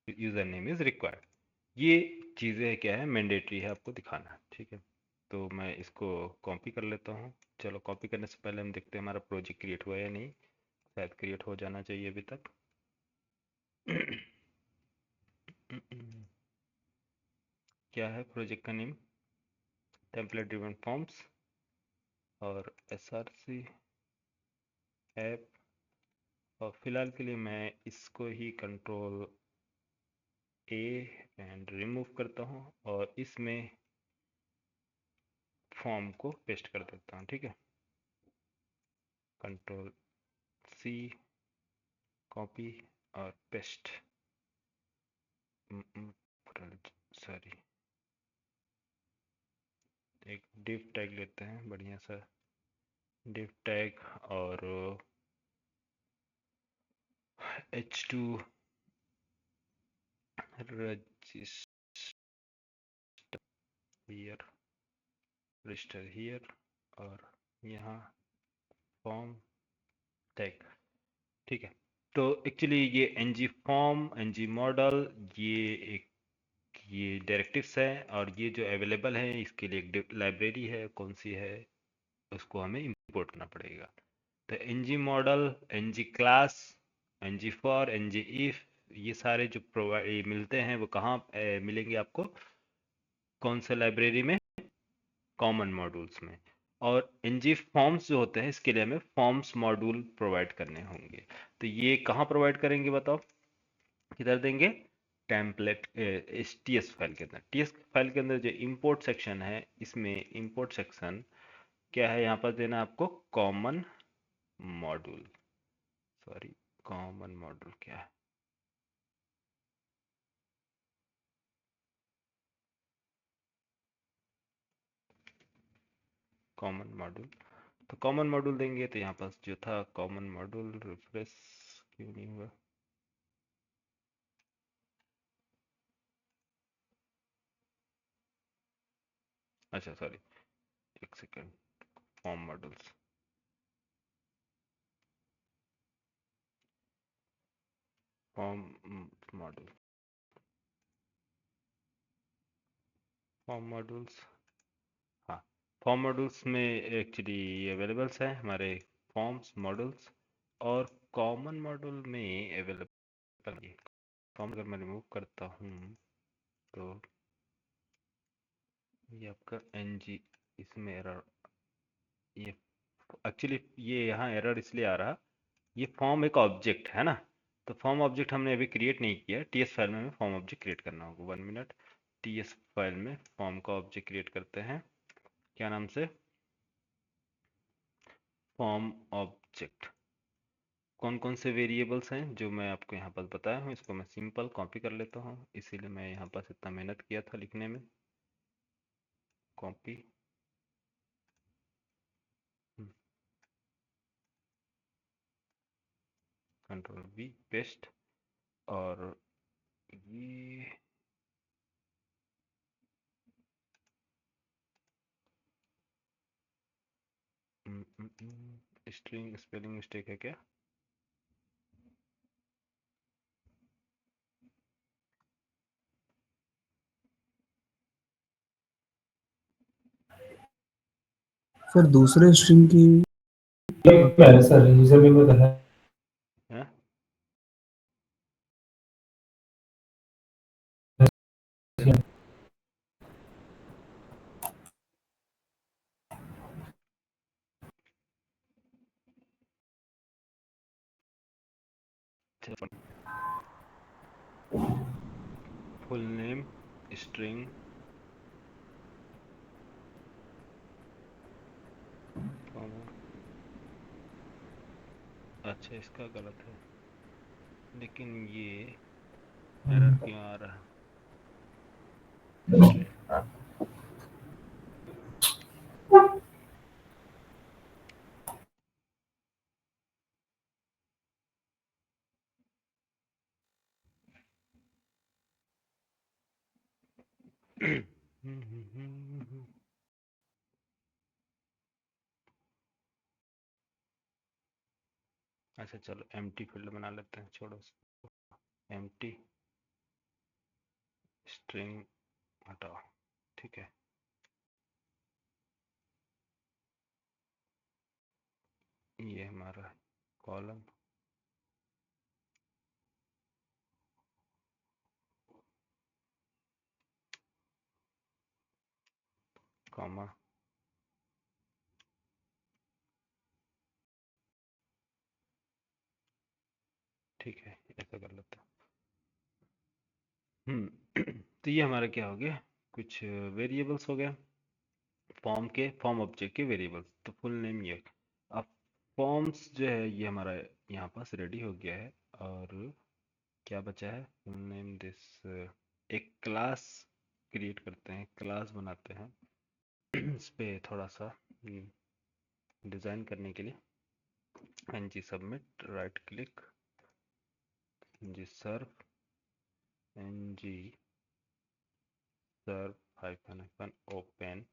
user name is required. ये चीज़ें क्या है, मैंडेटरी है, आपको दिखाना है, ठीक है। तो मैं इसको कॉपी कर लेता हूँ। चलो कॉपी करने से पहले हम देखते हैं हमारा प्रोजेक्ट क्रिएट हुआ या नहीं। शायद क्रिएट हो जाना चाहिए अभी तक। क्या है प्रोजेक्ट का नेम? टेम्पलेट ड्रिवन फॉर्म्स, और SRC ऐप और फिलहाल के लिए मैं इसको ही कंट्रोल ए एंड रिमूव करता हूँ और इसमें फॉर्म को पेस्ट कर देता हूँ। ठीक है, कंट्रोल सी, कॉपी और पेस्ट। सॉरी, एक div टैग लेते हैं बढ़िया सा div टैग और h2 register here, register here और यहाँ फॉर्म टैग। ठीक है, तो एक्चुअली ये ng फॉर्म, ng मॉडल, ये डायरेक्टिव्स है और ये जो अवेलेबल है इसके लिए एक लाइब्रेरी है, कौन सी है उसको हमें इंपोर्ट करना पड़ेगा। तो ng model, ng class, ng for, ng if, ये सारे जो प्रोवाइड मिलते हैं वो कहाँ मिलेंगे आपको, कौन से लाइब्रेरी में, कॉमन मॉड्यूल्स में। और ng फॉर्म्स जो होते हैं इसके लिए हमें फॉर्म्स मॉड्यूल प्रोवाइड करने होंगे। तो ये कहाँ प्रोवाइड करेंगे बताओ, किधर देंगे, टेम्पलेट टीएस फाइल के अंदर। टीएस फाइल के अंदर जो इंपोर्ट सेक्शन है, इसमें इंपोर्ट सेक्शन क्या है, यहाँ पर देना आपको common module. Sorry, common module क्या है, कॉमन मॉड्यूल। तो कॉमन मॉड्यूल देंगे तो यहाँ पास जो था कॉमन मॉड्यूल, रिफ्रेश क्यों नहीं हुआ, अच्छा सॉरी, एक second, form modules, form module, form modules, हाँ, फॉर्म मॉड्यूल्स में एक्चुअली अवेलेबल्स है हमारे फॉर्म्स मॉड्यूल्स, और कॉमन मॉड्यूल में अवेलेबल है। फॉर्म अगर मैं रिमूव करता हूँ तो ये आपका ng, इसमें एरर, ये एक्चुअली ये यहाँ एरर इसलिए आ रहा, ये फॉर्म एक ऑब्जेक्ट है ना, तो फॉर्म ऑब्जेक्ट हमने अभी क्रिएट नहीं किया। टीएस फाइल में हमें फॉर्म ऑब्जेक्ट क्रिएट करना होगा। 1 मिनट, टीएस फाइल में फॉर्म का ऑब्जेक्ट क्रिएट करते हैं, क्या नाम से, फॉर्म ऑब्जेक्ट। कौन कौन से वेरिएबल्स हैं जो मैं आपको यहाँ पर बताया हूँ, इसको मैं सिंपल कॉपी कर लेता हूँ, इसीलिए मैं यहाँ पर इतना मेहनत किया था लिखने में। कॉपी, कंट्रोल वी, पेस्ट, और ये स्ट्रिंग स्पेलिंग मिस्टेक है क्या, सर दूसरे स्ट्रिंग की ये क्या है सर, यूजर भी बताना है? है। फुल नेम, स्ट्रिंग, अच्छा इसका गलत है, लेकिन ये एरर क्यों आ रहा, अच्छा चलो एम्प्टी फील्ड बना लेते हैं, छोड़ो, एम्प्टी स्ट्रिंग हटाओ। ठीक है, ये हमारा कॉलम, कॉमा, ठीक है, ऐसा कर लेते हैं। तो ये हमारा क्या हो गया, कुछ वेरिएबल्स हो गया, फॉर्म ऑब्जेक्ट के वेरिएबल्स। तो फुल नेम ये, अब फॉर्म्स जो है ये हमारा यहाँ पास रेडी हो गया है। और क्या बचा है, फुल नेम दिस, एक क्लास क्रिएट करते हैं, क्लास बनाते हैं। इस पे थोड़ा सा डिज़ाइन करने के लिए ng submit, right click, ng serve, ng serve hyphen hyphen open.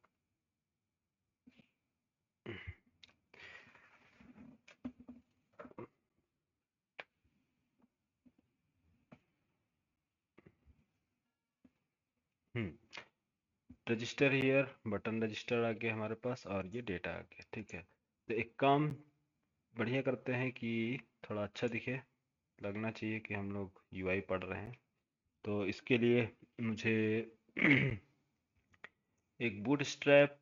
Register here, button register आ गया हमारे पास, और ये डेटा आ गया। ठीक है, तो एक काम बढ़िया करते हैं कि थोड़ा अच्छा दिखे, लगना चाहिए कि हम लोग यूआई पढ़ रहे हैं। तो इसके लिए मुझे एक बूटस्ट्रैप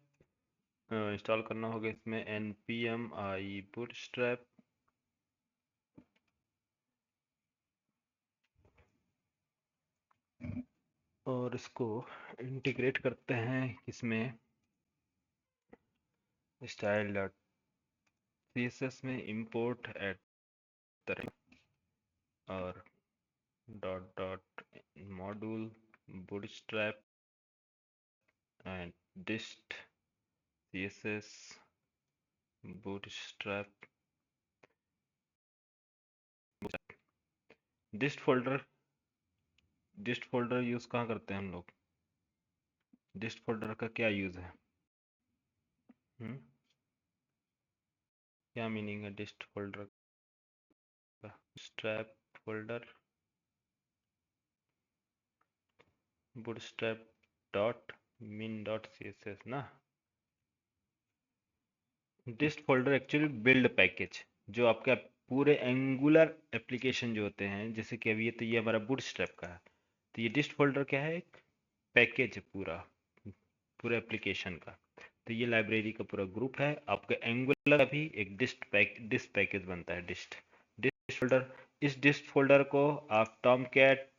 इंस्टॉल करना होगा। इसमें npm i bootstrap, और इसको इंटीग्रेट करते हैं इसमें style.css में import at और dot module bootstrap and dist css bootstrap dist folder use कहाँ करते हैं हम लोग, dist फोल्डर का क्या यूज है? क्या मीनिंग है dist फोल्डर का? bootstrap folder, bootstrap dot min dot css ना। डिस्ट फोल्डर एक्चुअली बिल्ड पैकेज, जो आपका पूरे एंगुलर एप्लीकेशन जो होते हैं, जैसे कि अभी ये, तो ये हमारा बूटस्ट्रैप का है, तो ये डिस्ट फोल्डर क्या है, एक पैकेज है पूरा एप्लीकेशन का। तो ये लाइब्रेरी का पूरा ग्रुप है। आपका एंगुलर का भी एक डिस्ट पैकेज बनता है, डिस्ट फोल्डर। इस डिस्ट फोल्डर को आप टॉमकैट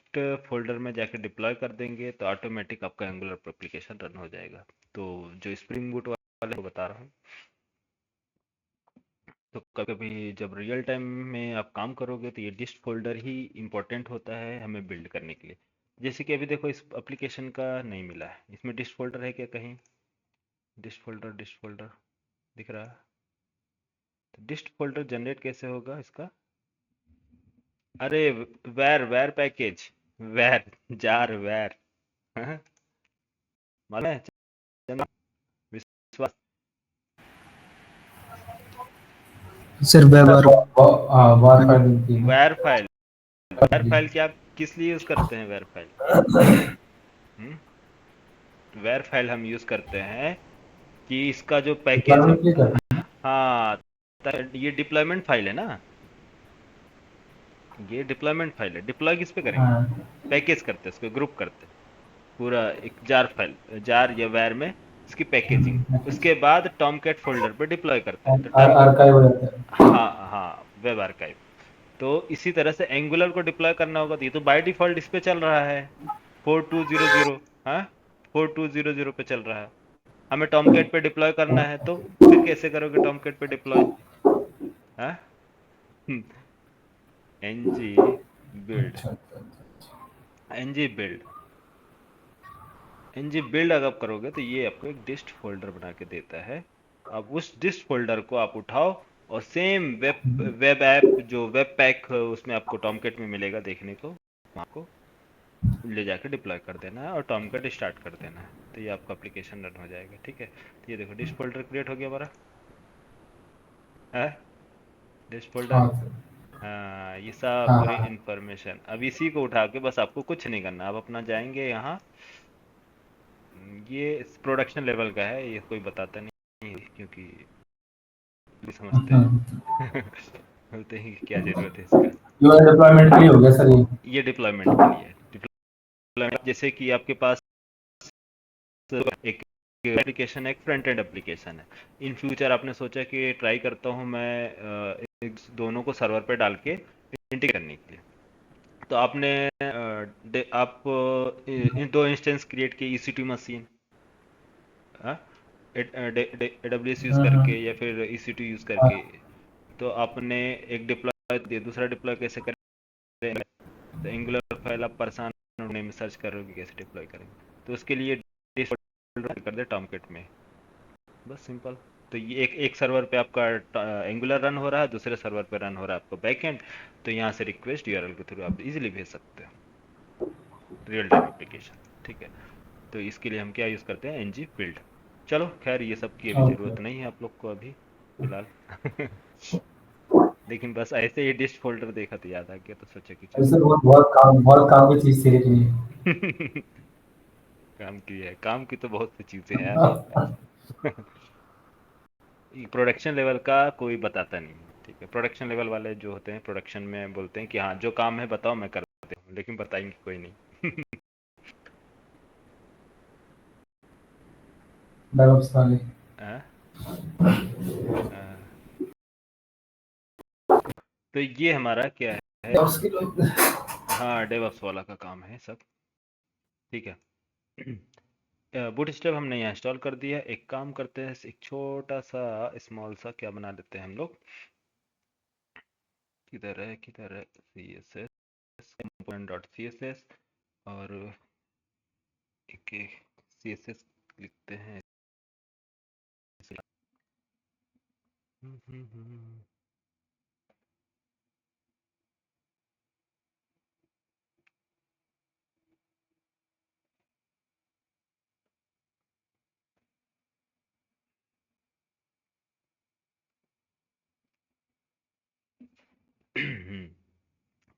फोल्डर में जाकर डिप्लॉय कर देंगे तो ऑटोमेटिक आपका एंगुलर एप्लीकेशन रन हो जाएगा। तो जो स्प्रिंग बूट वाले को बता रहा हूँ, तो कभी कभी जब रियल टाइम में आप काम करोगे तो ये डिस्ट फोल्डर ही इम्पोर्टेंट होता है हमें बिल्ड करने के लिए। जैसे कि अभी देखो इस एप्लीकेशन का नहीं मिला है, इसमें डिस्ट फोल्डर है क्या कहीं? डिस्ट फोल्डर दिख रहा है? तो डिस्ट फोल्डर जनरेट कैसे होगा इसका? अरे वैर पैकेज, वैर जार वैर मालूम है? चंदन, विश्वास। सर व्यवहार वार फाइल मिलती है ना। वैर फाइल क्या, किस लिए यूज करते हैं वैर फाइल? वैर फाइल हम यूज करते हैं कि इसका जो पैकेज है, डिप्लॉयमेंट के करते हाँ, ये डिप्लॉयमेंट फाइल है ना, ये डिप्लॉयमेंट फाइल है। डिप्लॉय किस पे हैं। करेंगे? हाँ, पैकेज करते हैं, इसको ग्रुप करते हैं, पूरा एक जार फाइल, जार या वैर में इसकी पैकेजिंग, उसके बाद टॉमकैट फोल्डर पे डिप्लॉय करते हैं। तो आर्काइव हो जाता है। हाँ हाँ, वेब आर्काइव। तो इसी तरह से एंगुलर को डिप्लॉय करना होगा, तो ये तो बाय डिफॉल्ट इस पे चल रहा है 4200, हाँ 4200 पे चल रहा है। हमें टॉमकैट पे डिप्लॉय करना है, तो फिर कैसे करोगे टॉमकैट पे डिप्लॉय? हाँ एनजी बिल्ड, अच्छा, एनजी बिल्ड, एनजी बिल्ड अगर आप करोगे तो ये आपको एक डिस्ट फोल्डर बना के देता है। अब उस डिस्ट फोल्डर को आप उठाओ और सेम वेब ऐप जो वेब पैक उसमें आपको टॉमकैट में मिलेगा देखने को, आपको ले जाकर डिप्लॉय कर देना है और टॉमकैट स्टार्ट कर देना है, तो ये आपका एप्लीकेशन रन हो जाएगा। ठीक है, तो ये देखो डिस्ट फोल्डर क्रिएट हो गया हमारा है, डिस्ट फोल्डर। हाँ सर। हाँ, ये सब हाँ पूरी हाँ। इंफॉर्मेशन, अब इसी को उठा के बस आपको कुछ नहीं करना, आप अपना जाएंगे यहाँ, ये प्रोडक्शन लेवल का है, ये कोई बताता नहीं क्योंकि भी समझते हाँ, हैं बोलते हैं कि क्या जरूरत है इसका। यूआई डिप्लॉयमेंट के लिए हो गया सर ये। ये डिप्लॉयमेंट के लिए है। डिप्लॉयमेंट जैसे कि आपके पास एक एप्लीकेशन है, एक फ्रंट एंड एप्लीकेशन है। इन फ्यूचर आपने सोचा कि ट्राई करता हूँ मैं दोनों को सर्वर पे डाल के इंटीग्रेट करने के लिए। तो आपने आप इन दो इंस्टेंस क्रिएट किए EC2 मशीन, AWS यूज करके या फिर EC2 यूज करके। तो आपने एक डिप्लॉय दिया, दूसरा डिप्लॉय कैसे करेंगे? तो एंगुलर फाइल आप परेशान होने में सर्च कर रहे हो कि कैसे डिप्लॉय करेंगे, तो उसके लिए डिफॉल्ट कर दे टॉमकेट में, बस सिंपल। तो ये एक सर्वर पे आपका एंगुलर रन हो रहा है, दूसरे सर्वर पे रन हो रहा है आपका बैकएंड। तो यहाँ से रिक्वेस्ट यूआरएल के थ्रू आप इजीली भेज सकते हो, रियल टाइम एप्लीकेशन। ठीक है, तो इसके लिए हम क्या यूज़ करते हैं? ng build। चलो खैर, ये सब की अभी ओके। ज़रूरत नहीं है आप लोग को अभी फिलहाल। लेकिन बस ऐसे ही डिस्ट फोल्डर देखा तो याद आ गया, तो सोचा कि चलो। ऐसे बहुत काम की चीज थी लेकिन ये। काम की है, काम की तो बहुत सी चीज़ें हैं यार। प्रोडक्शन लेवल का कोई बताता नहीं है, ठीक है? प्रोडक्शन लेवल वाले जो होते हैं प्रोडक्शन में बोलते हैं कि हाँ जो काम है बताओ मैं कर देता हूँ, लेकिन बताएंगे कोई नहीं। डेवऑप्स वाले। हाँ? हाँ। तो ये हमारा क्या है? डेवऑप्स के लोग। हाँ, डेवऑप्स वाला का काम है सब। ठीक है। बूटस्ट्रैप हमने यहाँ इंस्टॉल कर दिया। एक काम करते हैं, एक छोटा सा स्मॉल सा क्या बना लेते हैं हम लोग। किधर है CSS component डॉट CSS, और एक CSS लिखते हैं।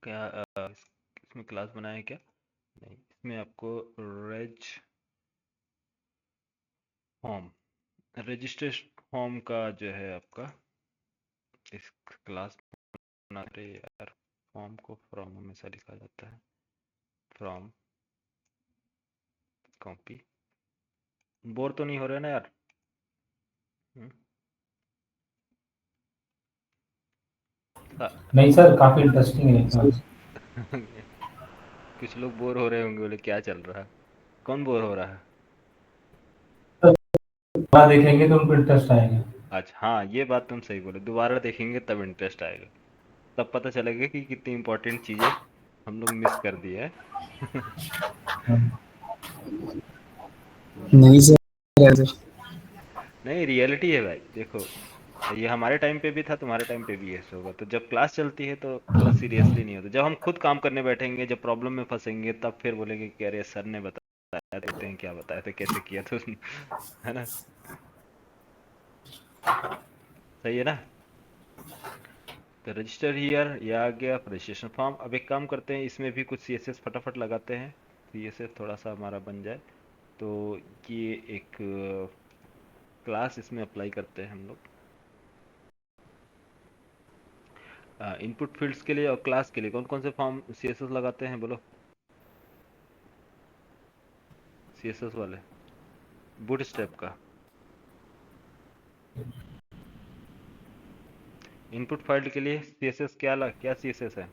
क्या इसमें क्लास बनाया है क्या? नहीं, इसमें आपको रेज फॉर्म, रजिस्ट्रेशन फॉर्म का जो है आपका इस क्लास बना रहे यार। फॉर्म को फ्रॉम हमेशा लिखा जाता है, फ्रॉम कॉपी। बोर तो नहीं हो रहे ना यार? हम्म, हाँ। नहीं सर, काफी इंटरेस्टिंग है क्लास। कुछ लोग बोर हो रहे होंगे, बोले क्या चल रहा है? कौन बोर हो रहा है? दोबारा देखेंगे तो उनको इंटरेस्ट आएगा। अच्छा हाँ, ये बात तुम सही बोले, दोबारा देखेंगे तब इंटरेस्ट आएगा, तब पता चलेगा कि कितनी इंपॉर्टेंट चीज़ें हम लोग मिस कर दिए हैं। हम्म, नहीं सर, ऐसे नहीं, रियलिटी है भाई, देखो। ये हमारे टाइम पे भी था, तुम्हारे टाइम पे भी ऐसे होगा। तो जब क्लास चलती है तो थोड़ा सीरियसली नहीं होता, जब हम खुद काम करने बैठेंगे, जब प्रॉब्लम में फंसेंगे, तब फिर बोलेंगे कि अरे सर ने बताया, देखते हैं क्या बताया था, कैसे किया था उसने। है ना? सही है ना? तो रजिस्टर हियर, ये आ गया रजिस्ट्रेशन फॉर्म। अब एक काम करते हैं, इसमें भी कुछ CSS फटाफट लगाते हैं, CSS थोड़ा सा हमारा बन जाए। तो ये एक क्लास इसमें अप्लाई करते हैं हम लोग, इनपुट फील्ड्स के लिए और क्लास के लिए। कौन कौन से फॉर्म CSS लगाते हैं बोलो, CSS वाले, बूटस्ट्रैप का। इनपुट फाइल के लिए CSS क्या CSS है?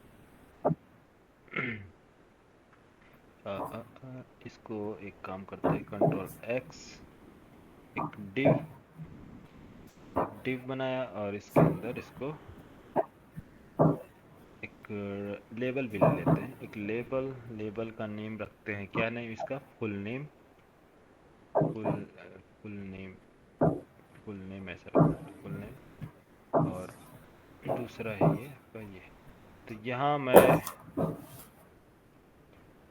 इसको एक काम करते हैं, Ctrl+X, एक डिव बनाया, और इसके अंदर इसको एक लेबल भी ले लेते हैं। एक लेबल का नेम रखते हैं, क्या नेम इसका? Full name, full full name, full name ऐसा रखते हैं, फुल नेम। और दूसरा है ये आपका ये। तो यहाँ मैं,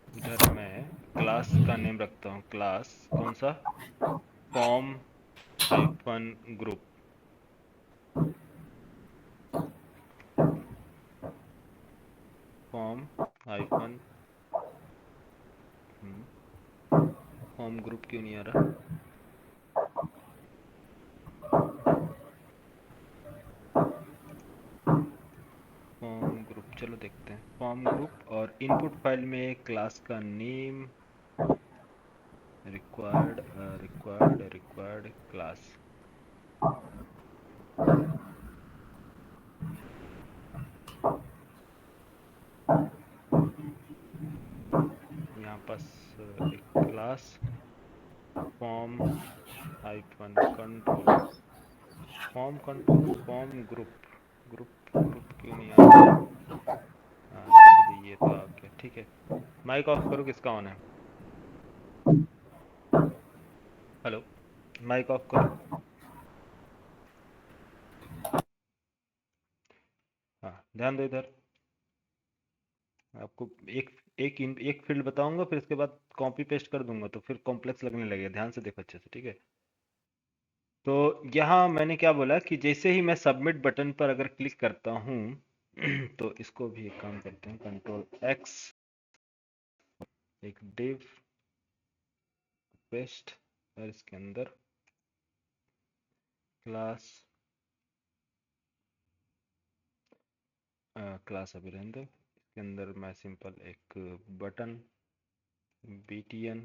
इधर मैं क्लास का नेम रखता हूँ, क्लास कौन सा? Form hyphen group, form hyphen, form group क्यों नहीं आ रहा? फॉर्म ग्रुप, चलो देखते हैं फॉर्म ग्रुप। और इनपुट फाइल में क्लास का name required class. Class form hyphen controller, form controller, form group, group क्यों नहीं आ रहा है? हाँ चलिए ये तो आ गया, ठीक है। माइक ऑफ करो, किसका ऑन है? हेलो, माइक ऑफ करो। हाँ ध्यान दो इधर, आपको एक फील्ड बताऊंगा, फिर इसके बाद कॉपी पेस्ट कर दूंगा तो फिर कॉम्प्लेक्स लगने लगेगा। ध्यान से देखो अच्छे से, ठीक है। तो यहाँ मैंने क्या बोला कि जैसे ही मैं सबमिट बटन पर अगर क्लिक करता हूँ तो इसको भी एक काम करते हैं, कंट्रोल एक्स, एक डिव पेस्ट, और इसके अंदर क्लास, क्लास अभी रहने दो, इसके अंदर मैं सिंपल एक button btn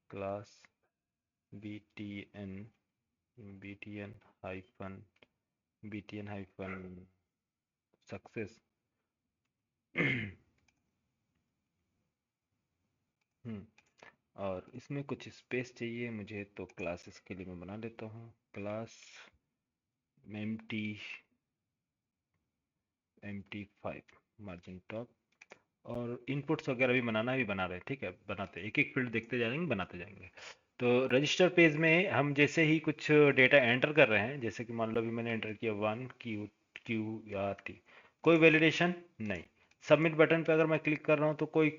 class btn btn hyphen success और इसमें कुछ स्पेस चाहिए मुझे, तो क्लासेस के लिए मैं बना लेता हूँ क्लास empty5 मार्जिन टॉप, और इनपुट्स वगैरह भी बनाना भी बना रहे हैं, ठीक है, बनाते एक एक फील्ड देखते जाएंगे, बनाते जाएंगे। तो रजिस्टर पेज में हम जैसे ही कुछ डेटा एंटर कर रहे हैं, जैसे कि मान लो अभी मैंने एंटर किया 1 क्यू या टी, कोई वैलिडेशन नहीं। सबमिट बटन पे अगर मैं क्लिक कर रहा हूँ तो कोई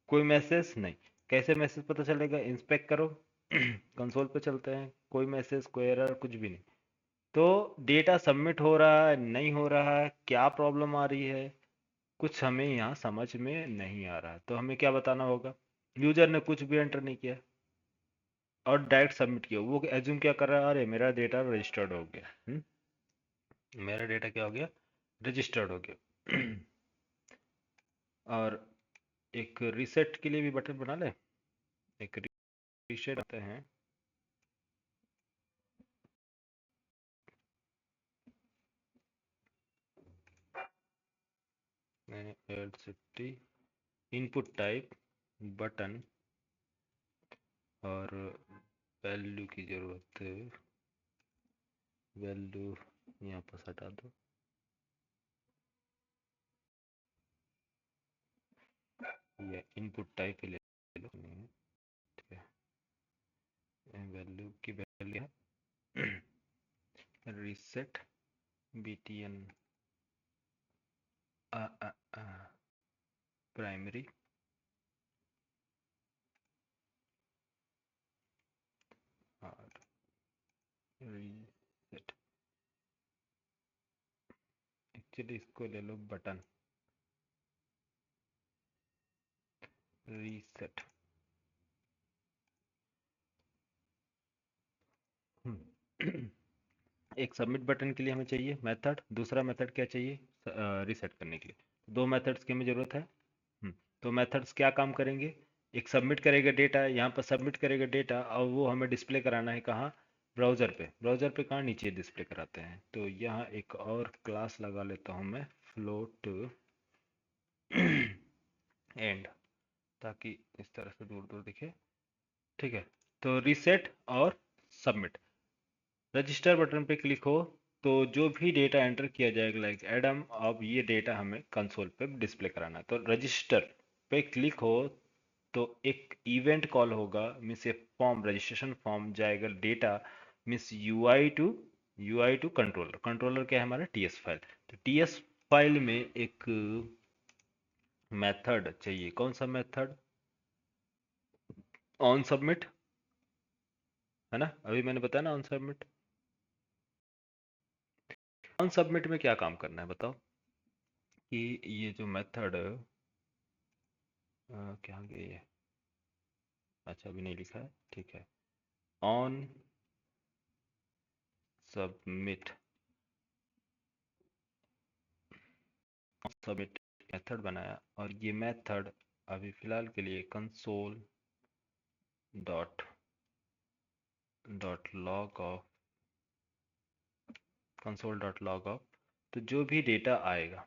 कोई मैसेज नहीं। कैसे मैसेज पता चलेगा? इंस्पेक्ट करो कंसोल पे चलते हैं, कोई मैसेज, कोई एरर, कुछ भी नहीं। तो डेटा सबमिट हो रहा है, नहीं हो रहा है, क्या प्रॉब्लम आ रही है, कुछ हमें यहाँ समझ में नहीं आ रहा है। तो हमें क्या बताना होगा? यूजर ने कुछ भी एंटर नहीं किया और डायरेक्ट सबमिट किया, वो एज्यूम क्या कर रहा है, अरे मेरा डेटा रजिस्टर्ड हो गया। मेरा डेटा क्या हो गया? रजिस्टर्ड हो गया। और एक रीसेट के लिए भी बटन बना ले, एक रीसेट आते हैं, एलसीटी इनपुट टाइप बटन, और वैल्यू की जरूरत है, वैल्यू यहाँ पर हटा दो, ये इनपुट टाइप ही ले लो, ठीक है, वैल्यू की वैल्यू है रीसेट btn प्राइमरी, और रीसेट, एक्चुअली इसको ले लो बटन रीसेट। एक सबमिट बटन के लिए हमें चाहिए मेथड, दूसरा मेथड क्या चाहिए? रीसेट करने के लिए। दो मेथड्स की हमें ज़रूरत है। तो मेथड्स क्या काम करेंगे? एक सबमिट करेगा डेटा, यहाँ पर सबमिट करेगा डेटा, और वो हमें डिस्प्ले कराना है कहाँ? ब्राउज़र पे। ब्राउज़र पे कहाँ? नीचे डिस्प्ले कराते हैं। तो यहाँ एक और क्लास लगा लेता हूँ मैं, फ्लोट एंड, ताकि इस तरह से दूर दूर दिखे, ठीक है। तो रीसेट और सबमिट, रजिस्टर बटन पे क्लिक हो तो जो भी डेटा एंटर किया जाएगा, लाइक एडम, अब ये डेटा हमें कंसोल पे डिस्प्ले कराना है। तो रजिस्टर पे क्लिक हो तो एक इवेंट कॉल होगा, मीन्स ये फॉर्म, रजिस्ट्रेशन फॉर्म जाएगा, data means UI to controller. Controller क्या है? हमारा टीएस फाइल। तो टीएस फाइल में एक मेथड चाहिए। कौन सा मेथड? ऑन सबमिट, है ना, अभी मैंने बताया ना ऑन सबमिट। ऑन सबमिट में क्या काम करना है बताओ? कि ये जो मेथड क्या गया ये, अच्छा अभी नहीं लिखा है, ठीक है। ऑन सबमिट, सबमिट मेथड बनाया, और ये मेथड अभी फिलहाल के लिए console dot dot log of, console dot log of. तो जो भी डेटा आएगा,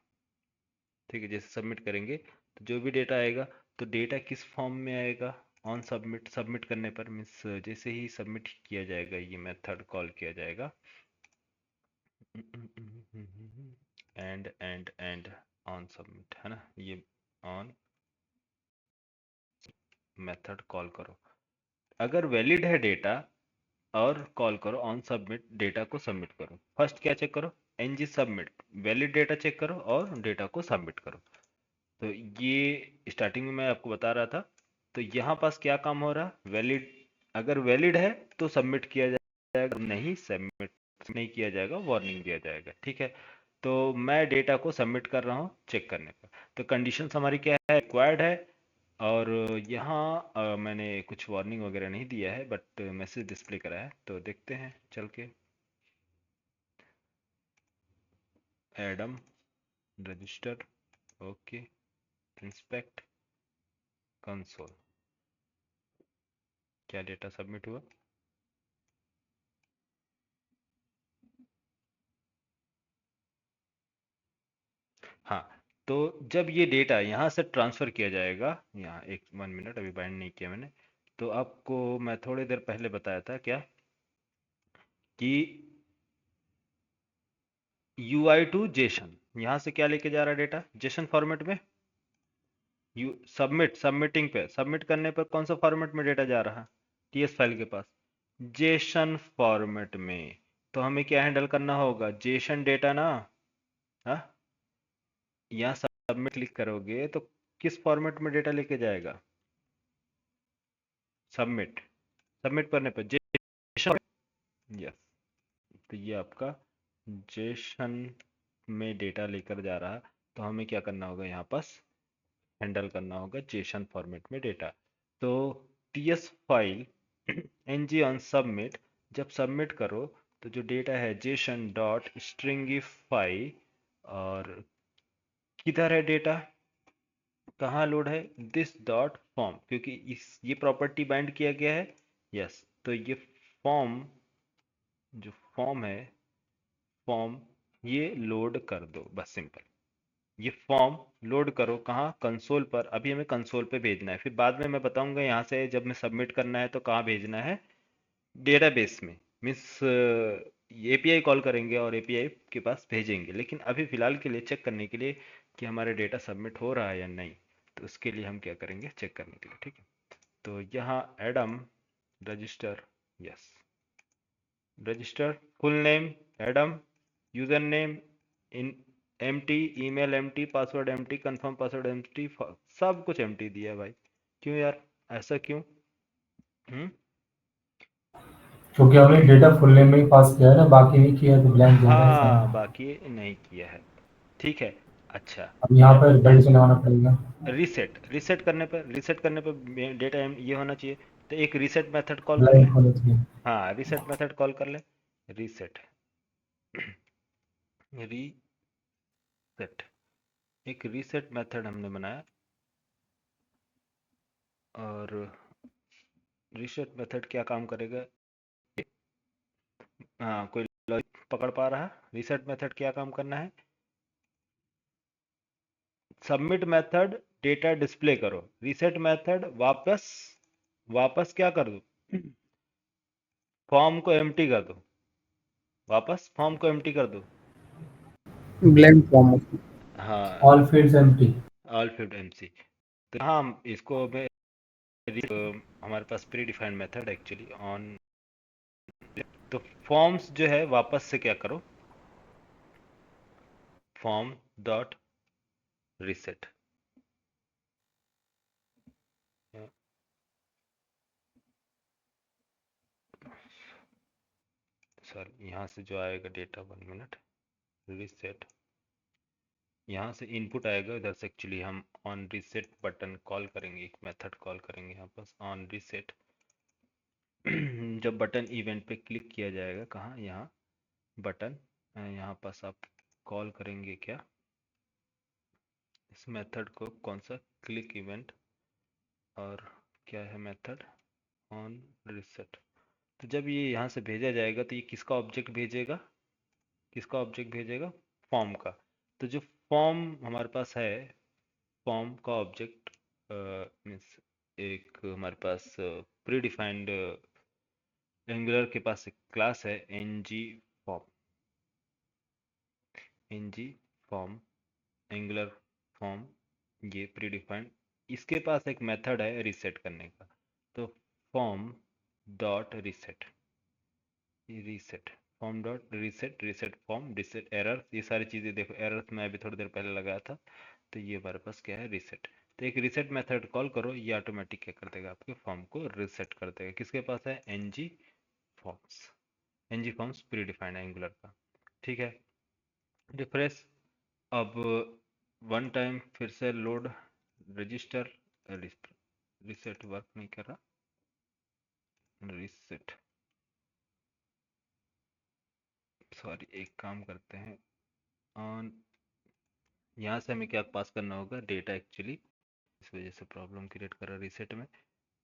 ठीक है, जैसे सबमिट करेंगे तो जो भी डेटा आएगा, तो डेटा किस फॉर्म में आएगा? ऑन सबमिट, सबमिट करने पर मीन्स जैसे ही सबमिट किया जाएगा ये मेथड कॉल किया जाएगा, एंड ऑन सबमिट है ना, ये ऑन मेथड कॉल करो, अगर वैलिड है डेटा और कॉल करो ऑन सबमिट, डेटा को सबमिट करो। फर्स्ट क्या चेक करो, NG submit, valid data check करो और डेटा को सबमिट करो। तो ये स्टार्टिंग में मैं आपको बता रहा था। तो यहाँ पास क्या काम हो रहा, वैलिड, अगर वैलिड है तो सबमिट किया जाएगा, नहीं सबमिट नहीं किया जाएगा, वार्निंग दिया जाएगा। ठीक है, तो मैं डेटा को सबमिट कर रहा हूँ चेक करने पर। तो कंडीशन हमारी क्या है, रिक्वायर्ड है, और यहाँ मैंने कुछ वार्निंग वगैरह नहीं दिया है, बट मैसेज डिस्प्ले करा है। तो देखते हैं चल के, Adam register, okay, inspect console, क्या डेटा सबमिट हुआ। हाँ, तो जब ये डेटा यहाँ से ट्रांसफ़र किया जाएगा, यहाँ एक 1 मिनट, अभी बाइंड नहीं किया मैंने, तो आपको मैं थोड़ी देर पहले बताया था क्या, कि UI टू जेसन, यहाँ से क्या लेके जा रहा है डेटा, जेसन फॉर्मेट में। यू सबमिटिंग पे, सबमिट करने पर कौन सा फॉर्मेट में डेटा जा रहा है, TS फाइल के पास, जेसन फॉर्मेट में। तो हमें क्या हैंडल करना होगा, जेसन डेटा ना। हाँ, यहाँ सबमिट क्लिक करोगे तो किस फॉर्मेट में डेटा लेके जाएगा, सबमिट, सबमिट करने पर जेसन, यस, तो ये आपका जेसन में डेटा लेकर जा रहा है। तो हमें क्या करना होगा, यहाँ पास हैंडल करना होगा जेसन फॉर्मेट में डेटा। तो TS file ng on submit, जब सबमिट करो तो जो डेटा है जेसन डॉट स्ट्रिंगिफाई, और किधर है डेटा, कहाँ लोड है, दिस डॉट फॉर्म, क्योंकि इस ये प्रॉपर्टी बाइंड किया गया है। यस, तो ये फॉर्म, जो फॉर्म है, फॉर्म ये लोड कर दो, बस सिंपल, ये फॉर्म लोड करो कहाँ, कंसोल पर। अभी हमें कंसोल पे भेजना है, फिर बाद में मैं बताऊंगा यहाँ से जब मैं सबमिट करना है तो कहाँ भेजना है, डेटाबेस में, मीन्स API कॉल करेंगे और API के पास भेजेंगे। लेकिन अभी फ़िलहाल के लिए चेक करने के लिए कि हमारा डेटा सबमिट हो रहा है या नहीं, तो उसके लिए हम क्या करेंगे, चेक करने के लिए। ठीक है, तो यहाँ Adam register, yes, register, full name Adam, user name in empty, email empty, password empty, confirm password empty, सब कुछ एम्प्टी दिया है भाई। क्यों यार, ऐसा क्यों? हम्म, क्योंकि हमने डेटा फुल नेम में ही पास किया है ना, बाकी नहीं किया है, तो ब्लैंक दे रहा है हाँ, इसमें। बाकी नहीं किया है। ठीक है, अच्छा, अब यहाँ पर बेड से लगाना पड़ेगा। रीसेट, रीसेट करने पर डेटा ये होना चाहिए। तो एक रीसेट मेथड कॉल कर ले। ब्लैंक होना चाहिए। हाँ, रीसेट मेथड कॉल कर ले, रीसेट, रीसेट, एक रीसेट मेथड हमने बनाया, और रीसेट मेथड क्या काम करेगा, हाँ, कोई लॉजिक पकड़ पा रहा है, रीसेट मेथड क्या काम करना है, सबमिट मेथड डेटा डिस्प्ले करो, रीसेट मेथड वापस, वापस क्या कर दो, फॉर्म को एम्प्टी कर दो, वापस फॉर्म को एम्प्टी कर दो। Blank form. हाँ, all fields empty. All field MC। तो हाँ, हम इसको में हमारे पास predefined method actually on. तो फॉर्म्स जो है वापस से क्या करो, फॉर्म डॉट रीसेट, सॉरी, यहाँ से जो आएगा डेटा, 1 मिनट, रीसेट, यहाँ से इनपुट आएगा, इधर से एक्चुअली हम ऑन रीसेट बटन कॉल करेंगे, एक मेथड कॉल करेंगे यहाँ पर ऑन रीसेट। जब बटन इवेंट पे क्लिक किया जाएगा, कहाँ, यहाँ बटन, यहाँ पास आप कॉल करेंगे क्या, इस मेथड को, कौन सा, क्लिक इवेंट, और क्या है मेथड, ऑन रीसेट। तो जब ये यहाँ से भेजा जाएगा तो ये किसका ऑब्जेक्ट भेजेगा, किसका ऑब्जेक्ट भेजेगा, फॉर्म का। तो जो फॉर्म हमारे पास है, फॉर्म का ऑब्जेक्ट मीन्स एक हमारे पास प्री डिफाइंड एंगुलर के पास एक क्लास है fom fom एंगुलर फॉर्म, ये प्री डिफाइंड। इसके पास एक मेथड है रीसेट करने का, तो form dot reset, reset form dot reset, reset form, reset error, ये सारी चीज़ें देखो, एरर मैं अभी थोड़ी देर पहले लगाया था। तो ये हमारे पास क्या है, रीसेट। तो एक रीसेट मेथड कॉल करो, ये ऑटोमेटिक क्या कर देगा, आपके फॉर्म को रीसेट कर देगा। किसके पास है, forms forms pre defined angular का। ठीक है, रिफ्रेश। अब वन टाइम फिर से लोड रजिस्टर, रीसेट वर्क नहीं कर रहा, रीसेट, सॉरी, एक काम करते हैं, ऑन, यहाँ से हमें क्या पास करना होगा, डेटा एक्चुअली, इस वजह से प्रॉब्लम क्रिएट कर रहा है रीसेट में।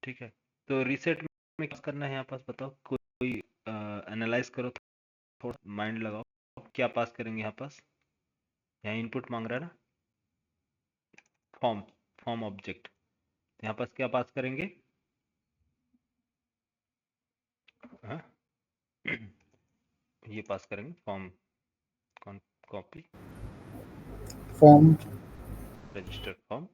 ठीक है, तो रीसेट में क्या करना है यहाँ पास, बताओ, कोई एनालाइज करो, थोड़ा माइंड लगाओ, क्या पास करेंगे यहाँ पास, यहाँ इनपुट मांग रहा है ना, फॉर्म, फॉर्म ऑब्जेक्ट, यहाँ पास क्या पास करेंगे, हाँ? ये पास करेंगे फॉर्म, कौन, copy, form register form,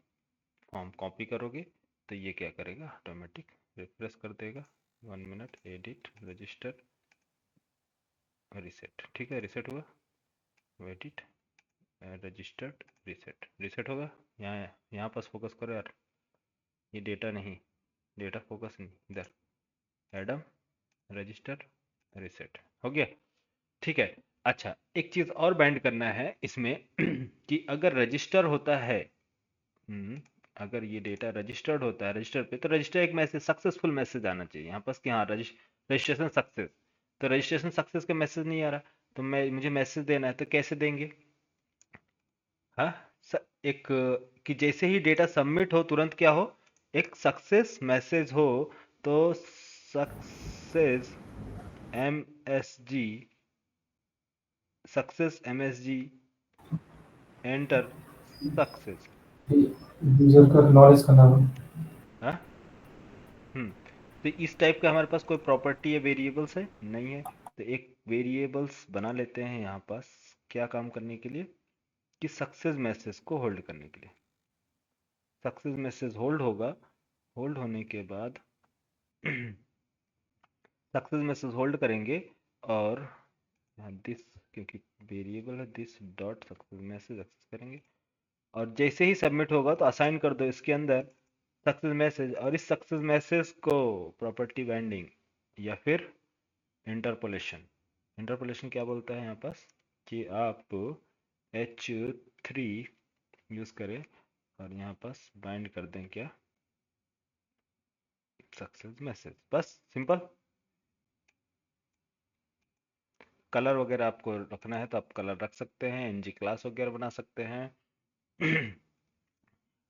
form copy करोगे तो ये क्या करेगा, ऑटोमेटिक रिफ्रेश कर देगा। 1 मिनट, एडिट रजिस्टर रीसेट, ठीक है, रीसेट हुआ, एडिट रजिस्टर्ड रीसेट, रीसेट होगा। यहाँ यहाँ पास फोकस करो यार, ये डेटा नहीं, डेटा फोकस नहीं, इधर एडम रजिस्टर रीसेट हो गया। ठीक है, अच्छा, एक चीज और बाइंड करना है इसमें कि अगर रजिस्टर होता है, अगर ये डेटा रजिस्टर्ड होता है रजिस्टर पे, तो रजिस्टर एक मैसेज, सक्सेसफुल मैसेज आना चाहिए यहाँ पास कि हाँ रजिस्ट्रेशन सक्सेस। तो रजिस्ट्रेशन सक्सेस का मैसेज नहीं आ रहा, तो मुझे मैसेज देना है, तो कैसे देंगे, हाँ, एक कि जैसे ही डेटा सबमिट हो तुरंत क्या हो, एक सक्सेस मैसेज हो, तो success MSG, success MSG enter success, user का नॉलेज करना होगा। हाँ, तो इस टाइप का हमारे पास कोई प्रॉपर्टी या वेरिएबल्स है नहीं है, तो एक वेरिएबल्स बना लेते हैं यहाँ पास, क्या काम करने के लिए, कि सक्सेस मैसेज को होल्ड करने के लिए। सक्सेस मैसेज होल्ड होगा, होल्ड होने के बाद सक्सेस मैसेज होल्ड करेंगे, और यहाँ दिस, क्योंकि वेरिएबल है, this dot success message access करेंगे, और जैसे ही सबमिट होगा तो असाइन कर दो इसके अंदर सक्सेस मैसेज, और इस सक्सेस मैसेज को प्रॉपर्टी बाइंडिंग या फिर इंटरपोलेशन, इंटरपोलेशन क्या बोलता है यहाँ पास, कि आप H3 यूज करें और यहाँ पास बाइंड कर दें क्या, सक्सेस मैसेज, बस सिंपल। कलर वगैरह आपको रखना है तो आप कलर रख सकते हैं, NG क्लास वगैरह बना सकते हैं।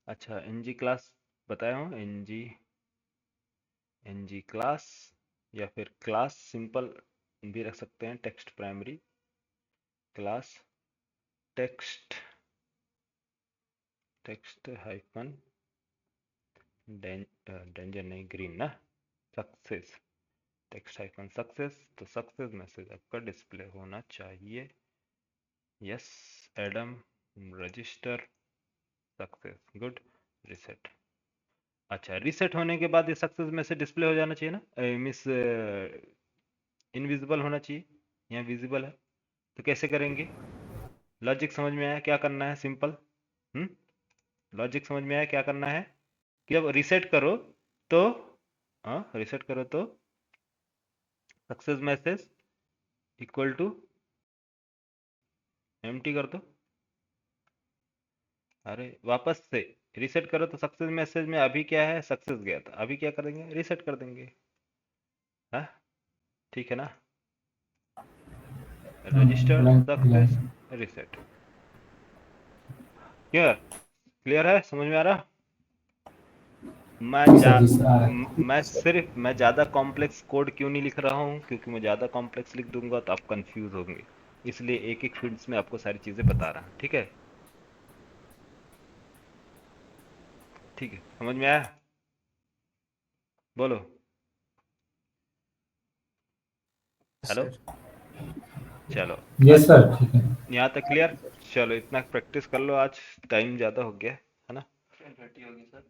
अच्छा, NG क्लास बताया हूँ, NG क्लास, या फिर क्लास सिंपल भी रख सकते हैं, text primary class, text, text hyphen danger नहीं, ग्रीन ना, सक्सेस, टेक्स्ट हाइफन सक्सेस, तो सक्सेस मैसेज आपका डिस्प्ले होना चाहिए, yes, Adam register success, good, reset. अच्छा, रीसेट होने के बाद ये सक्सेस मैसेज डिस्प्ले हो जाना चाहिए ना, मिस इनविजिबल होना चाहिए, यहाँ विजिबल है, तो कैसे करेंगे, लॉजिक समझ में आया, क्या करना है, सिंपल, हम्म, लॉजिक समझ में आया क्या करना है, कि जब रीसेट करो तो, हाँ, रीसेट करो तो success message equal to empty कर दो, अरे वापस से रीसेट करो तो सक्सेस मैसेज में अभी क्या है, सक्सेस गया था, अभी क्या करेंगे, रीसेट कर देंगे, हाँ, ठीक है ना, register blank success reset, clear, clear है, समझ में आ रहा, मैं जी जा सर, जी सर, आ रहा है। मैं ज़्यादा कॉम्प्लेक्स कोड क्यों नहीं लिख रहा हूँ, क्योंकि मैं ज़्यादा कॉम्प्लेक्स लिख दूंगा तो आप कंफ्यूज होंगे, इसलिए एक एक फील्ड्स में आपको सारी चीज़ें बता रहा हूँ, ठीक है, ठीक है, समझ में आया। बोलो। हेलो। सर। चलो। यस सर, ठीक है। यहाँ तक क्लियर। चलो इतना प्रैक्टिस कर लो, आज टाइम ज़्यादा हो गया है ना। 10:30 हो गई सर।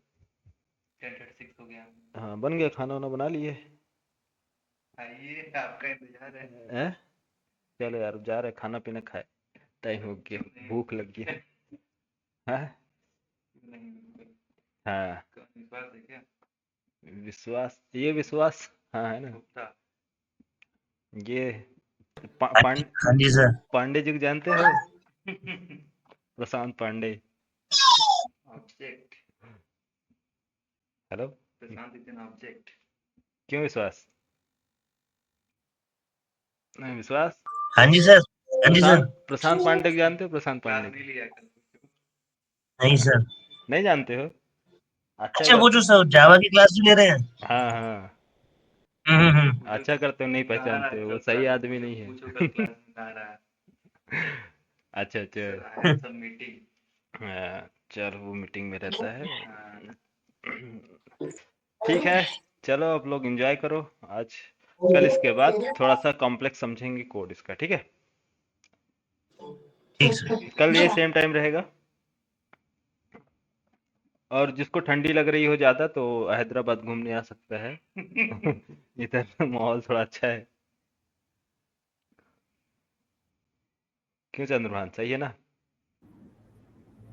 10:36 हो गया। हाँ बन गया, खाना वाना बना लिए। आइए आपका इंतजार है। चलो यार, जा रहे खाना पीना खाए, टाइम हो गया, भूख लग गया। हाँ। नहीं, हाँ विश्वास है क्या? विश्वास, ये विश्वास हाँ है ना। ये पांडे, हाँ जी सर। पांडे जी को जानते हो? Prashant Pandey. Object. Hello. Prashant is an object. क्यों विश्वास? नहीं विश्वास। हाँ जी सर। हाँ जी सर। प्रशांत पांडे को जानते हो? प्रशांत पांडे को? नहीं सर। नहीं जानते हो? अच्छा अच्छा, वो करते। जो सर जावा की क्लास भी ले रहे हैं। हाँ हाँ। अच्छा करते हो नहीं पहचानते हो, वो सही आदमी नहीं है। अच्छा अच्छा। सब मीटिंग। हाँ, चलो वो मीटिंग में रहता है। ठीक है। चलो अब लोग एंजॉय करो आज। कल इसके बाद थोड़ा सा कॉम्प्लेक्स समझेंगे कोड इसका, ठीक है। ठीक सर। कल ये सेम टाइम रहेगा। और जिसको ठंडी लग रही हो ज़्यादा तो हैदराबाद घूमने आ सकता है। इधर माहौल थोड़ा अच्छा है। क्यों चंद्रभान, सही है ना?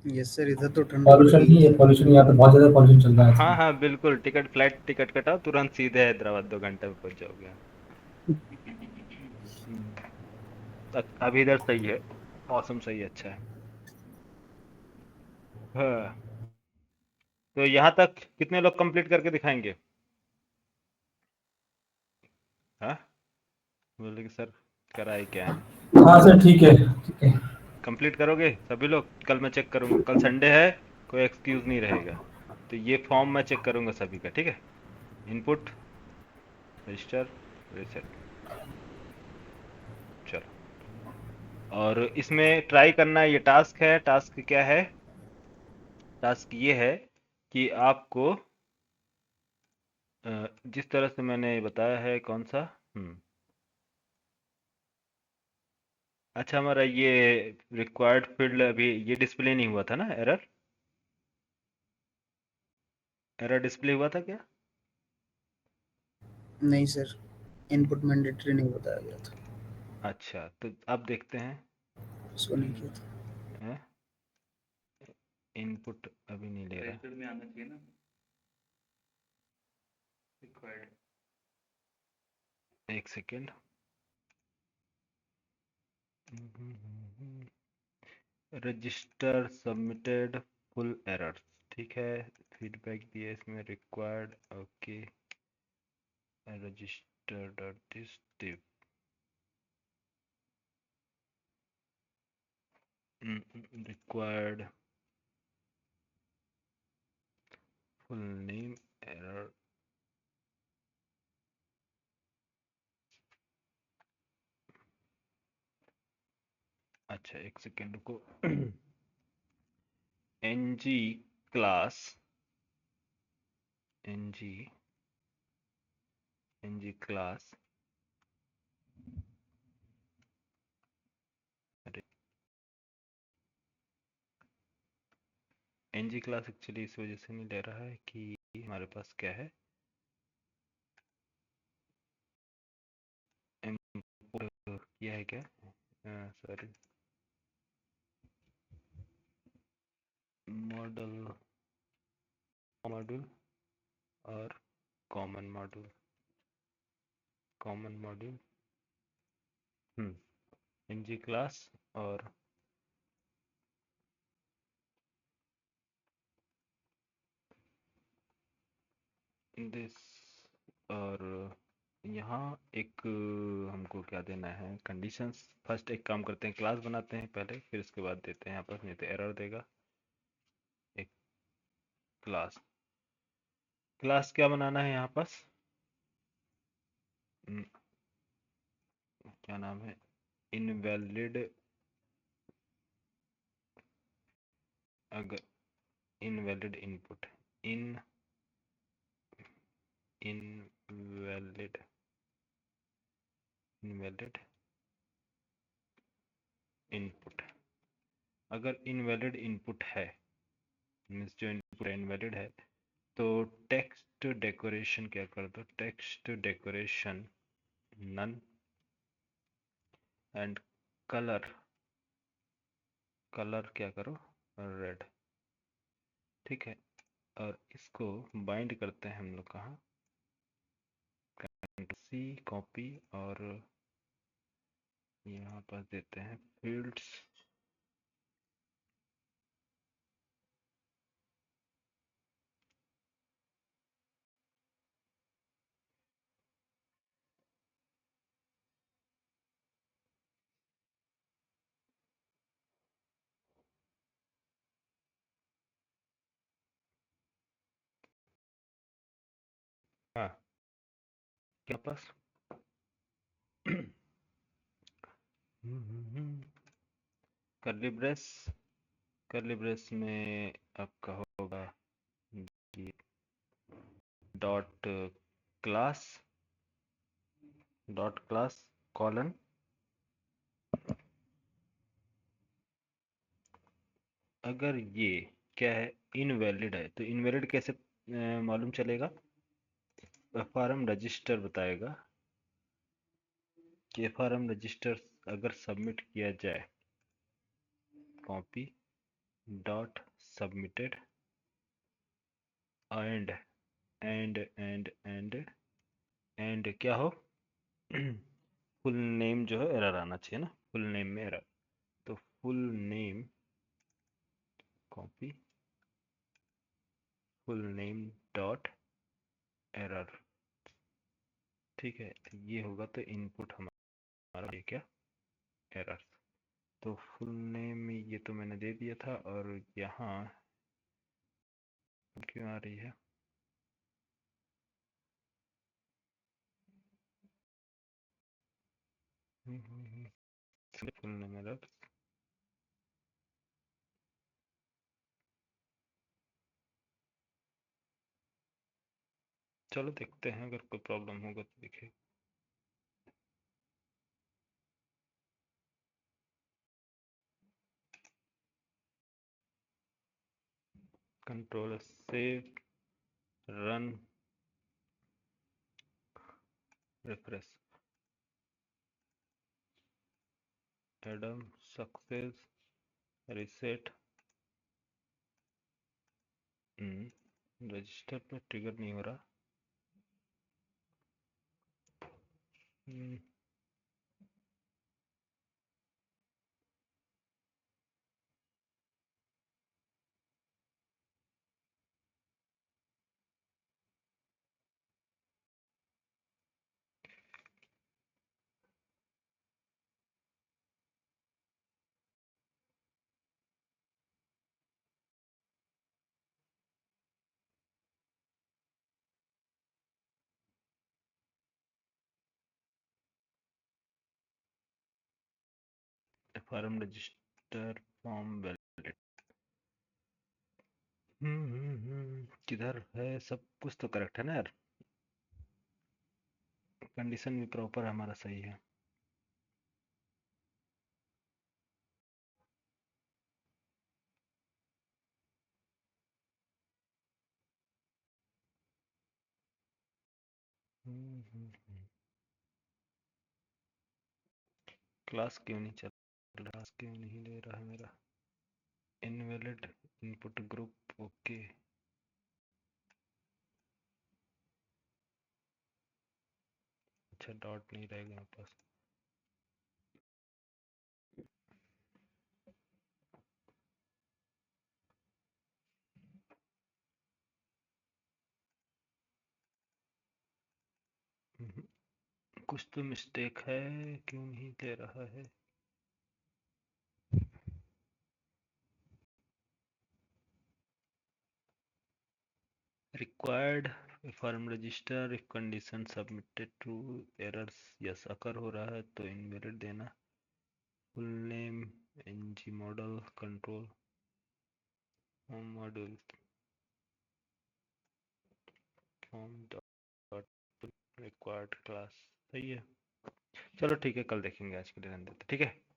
यस सर, इधर तो ठंड हो पॉल्यूशन रही है नहीं है, सर। पॉल्यूशन यहाँ पे बहुत ज्यादा पॉल्यूशन चल रहा है हाँ आजकल। हाँ बिल्कुल, फ्लाइट टिकट कटाओ, तुरंत सीधे हैदराबाद, 2 घंटे में पहुंच जाओगे। अभी इधर सही है, मौसम सही है, अच्छा है। हाँ। तो यहाँ तक कितने लोग कंप्लीट करके दिखाएंगे? हाँ, बोले कि सर कराए क्या है। हाँ सर, ठीक है, ठीक है। कंप्लीट करोगे सभी लोग? कल मैं चेक करूंगा, कल संडे है, कोई एक्सक्यूज नहीं रहेगा। तो ये फॉर्म मैं चेक करूंगा सभी का, ठीक है। Input, register, reset. चलो। और इसमें ट्राई करना, ये टास्क है। टास्क क्या है? टास्क ये है कि आपको जिस तरह से मैंने बताया है, कौन सा अच्छा, हमारा ये रिक्वायर्ड फील्ड अभी ये डिस्प्ले नहीं हुआ था ना, एरर। एरर डिस्प्ले हुआ था क्या? नहीं सर, इनपुट मैंडेटरी नहीं बताया गया था, अच्छा तो अब देखते हैं। उसको नहीं किया था। इनपुट अभी नहीं ले रहा में आना चाहिए ना रिक्वायर्ड। एक second. Register submitted full errors, ठीक है। फीडबैक दिया इसमें, required, okay. Register dot this div required full name error। अच्छा एक सेकेंड को। ng क्लास, ng क्लास, अरे ng क्लास एक्चुअली इस वजह से नहीं ले रहा है कि हमारे पास क्या है, import किया है क्या, सॉरी, मॉडल मॉड्यूल और common module, common module ng class और दिस। और यहाँ एक हमको क्या देना है, कंडीशंस। फर्स्ट एक काम करते हैं, क्लास बनाते हैं पहले, फिर उसके बाद देते हैं यहाँ पर, नहीं तो एरर देगा। एक क्लास, क्लास क्या बनाना है यहाँ पास, क्या नाम है, इनवैलिड, अगर इनवैलिड इनपुट, इन इनवैलिड इनपुट। अगर इनवैलिड इनपुट है, मीन्स जो इनपुट इनवैलिड है, तो टेक्स्ट डेकोरेशन क्या कर दो, text decoration none and colour क्या करो, रेड। ठीक है, और इसको बाइंड करते हैं हम लोग कहाँ, सी कॉपी, और यहाँ पर देते हैं फील्ड्स, हाँ क्या पास करली ब्रेस में आपका होगा ये क्लास डॉट क्लास कॉलन, अगर ये क्या है, इनवैलिड है, तो इनवैलिड कैसे मालूम चलेगा, एफआरएम रजिस्टर बताएगा कि एफआरएम रजिस्टर अगर सबमिट किया जाए, copy dot submitted and and क्या हो फुल नेम जो है एरर आना चाहिए ना, फुल नेम में एरर, तो full name copy full name dot error. ठीक है, ये होगा तो इनपुट हमारा ये क्या, एरर। तो फुल नेम में ये तो मैंने दे दिया था, और यहाँ क्यों आ रही है, फुल नेम एरर। चलो देखते हैं, अगर कोई प्रॉब्लम होगा तो देखिए। Control save, run, refresh, Adam success, reset, register पे ट्रिगर नहीं हो रहा, फॉर्म रजिस्टर फॉर्म वैलिड। किधर है, सब कुछ तो करेक्ट है ना यार, कंडीशन भी प्रॉपर हमारा सही है। क्लास क्यों नहीं चल रहा, क्लास क्यों नहीं ले रहा है मेरा, इनवैलिड इनपुट ग्रुप, ओके। अच्छा डॉट नहीं रहेगा मेरे पास, कुछ तो मिस्टेक है, क्यों नहीं ले रहा है। Required form register if condition submitted to errors, yes occur हो रहा है तो इनवैलिड देना। Full name NG model control home module form required class सही है। चलो ठीक है, कल देखेंगे, आज के लिए रहने देते, ठीक है।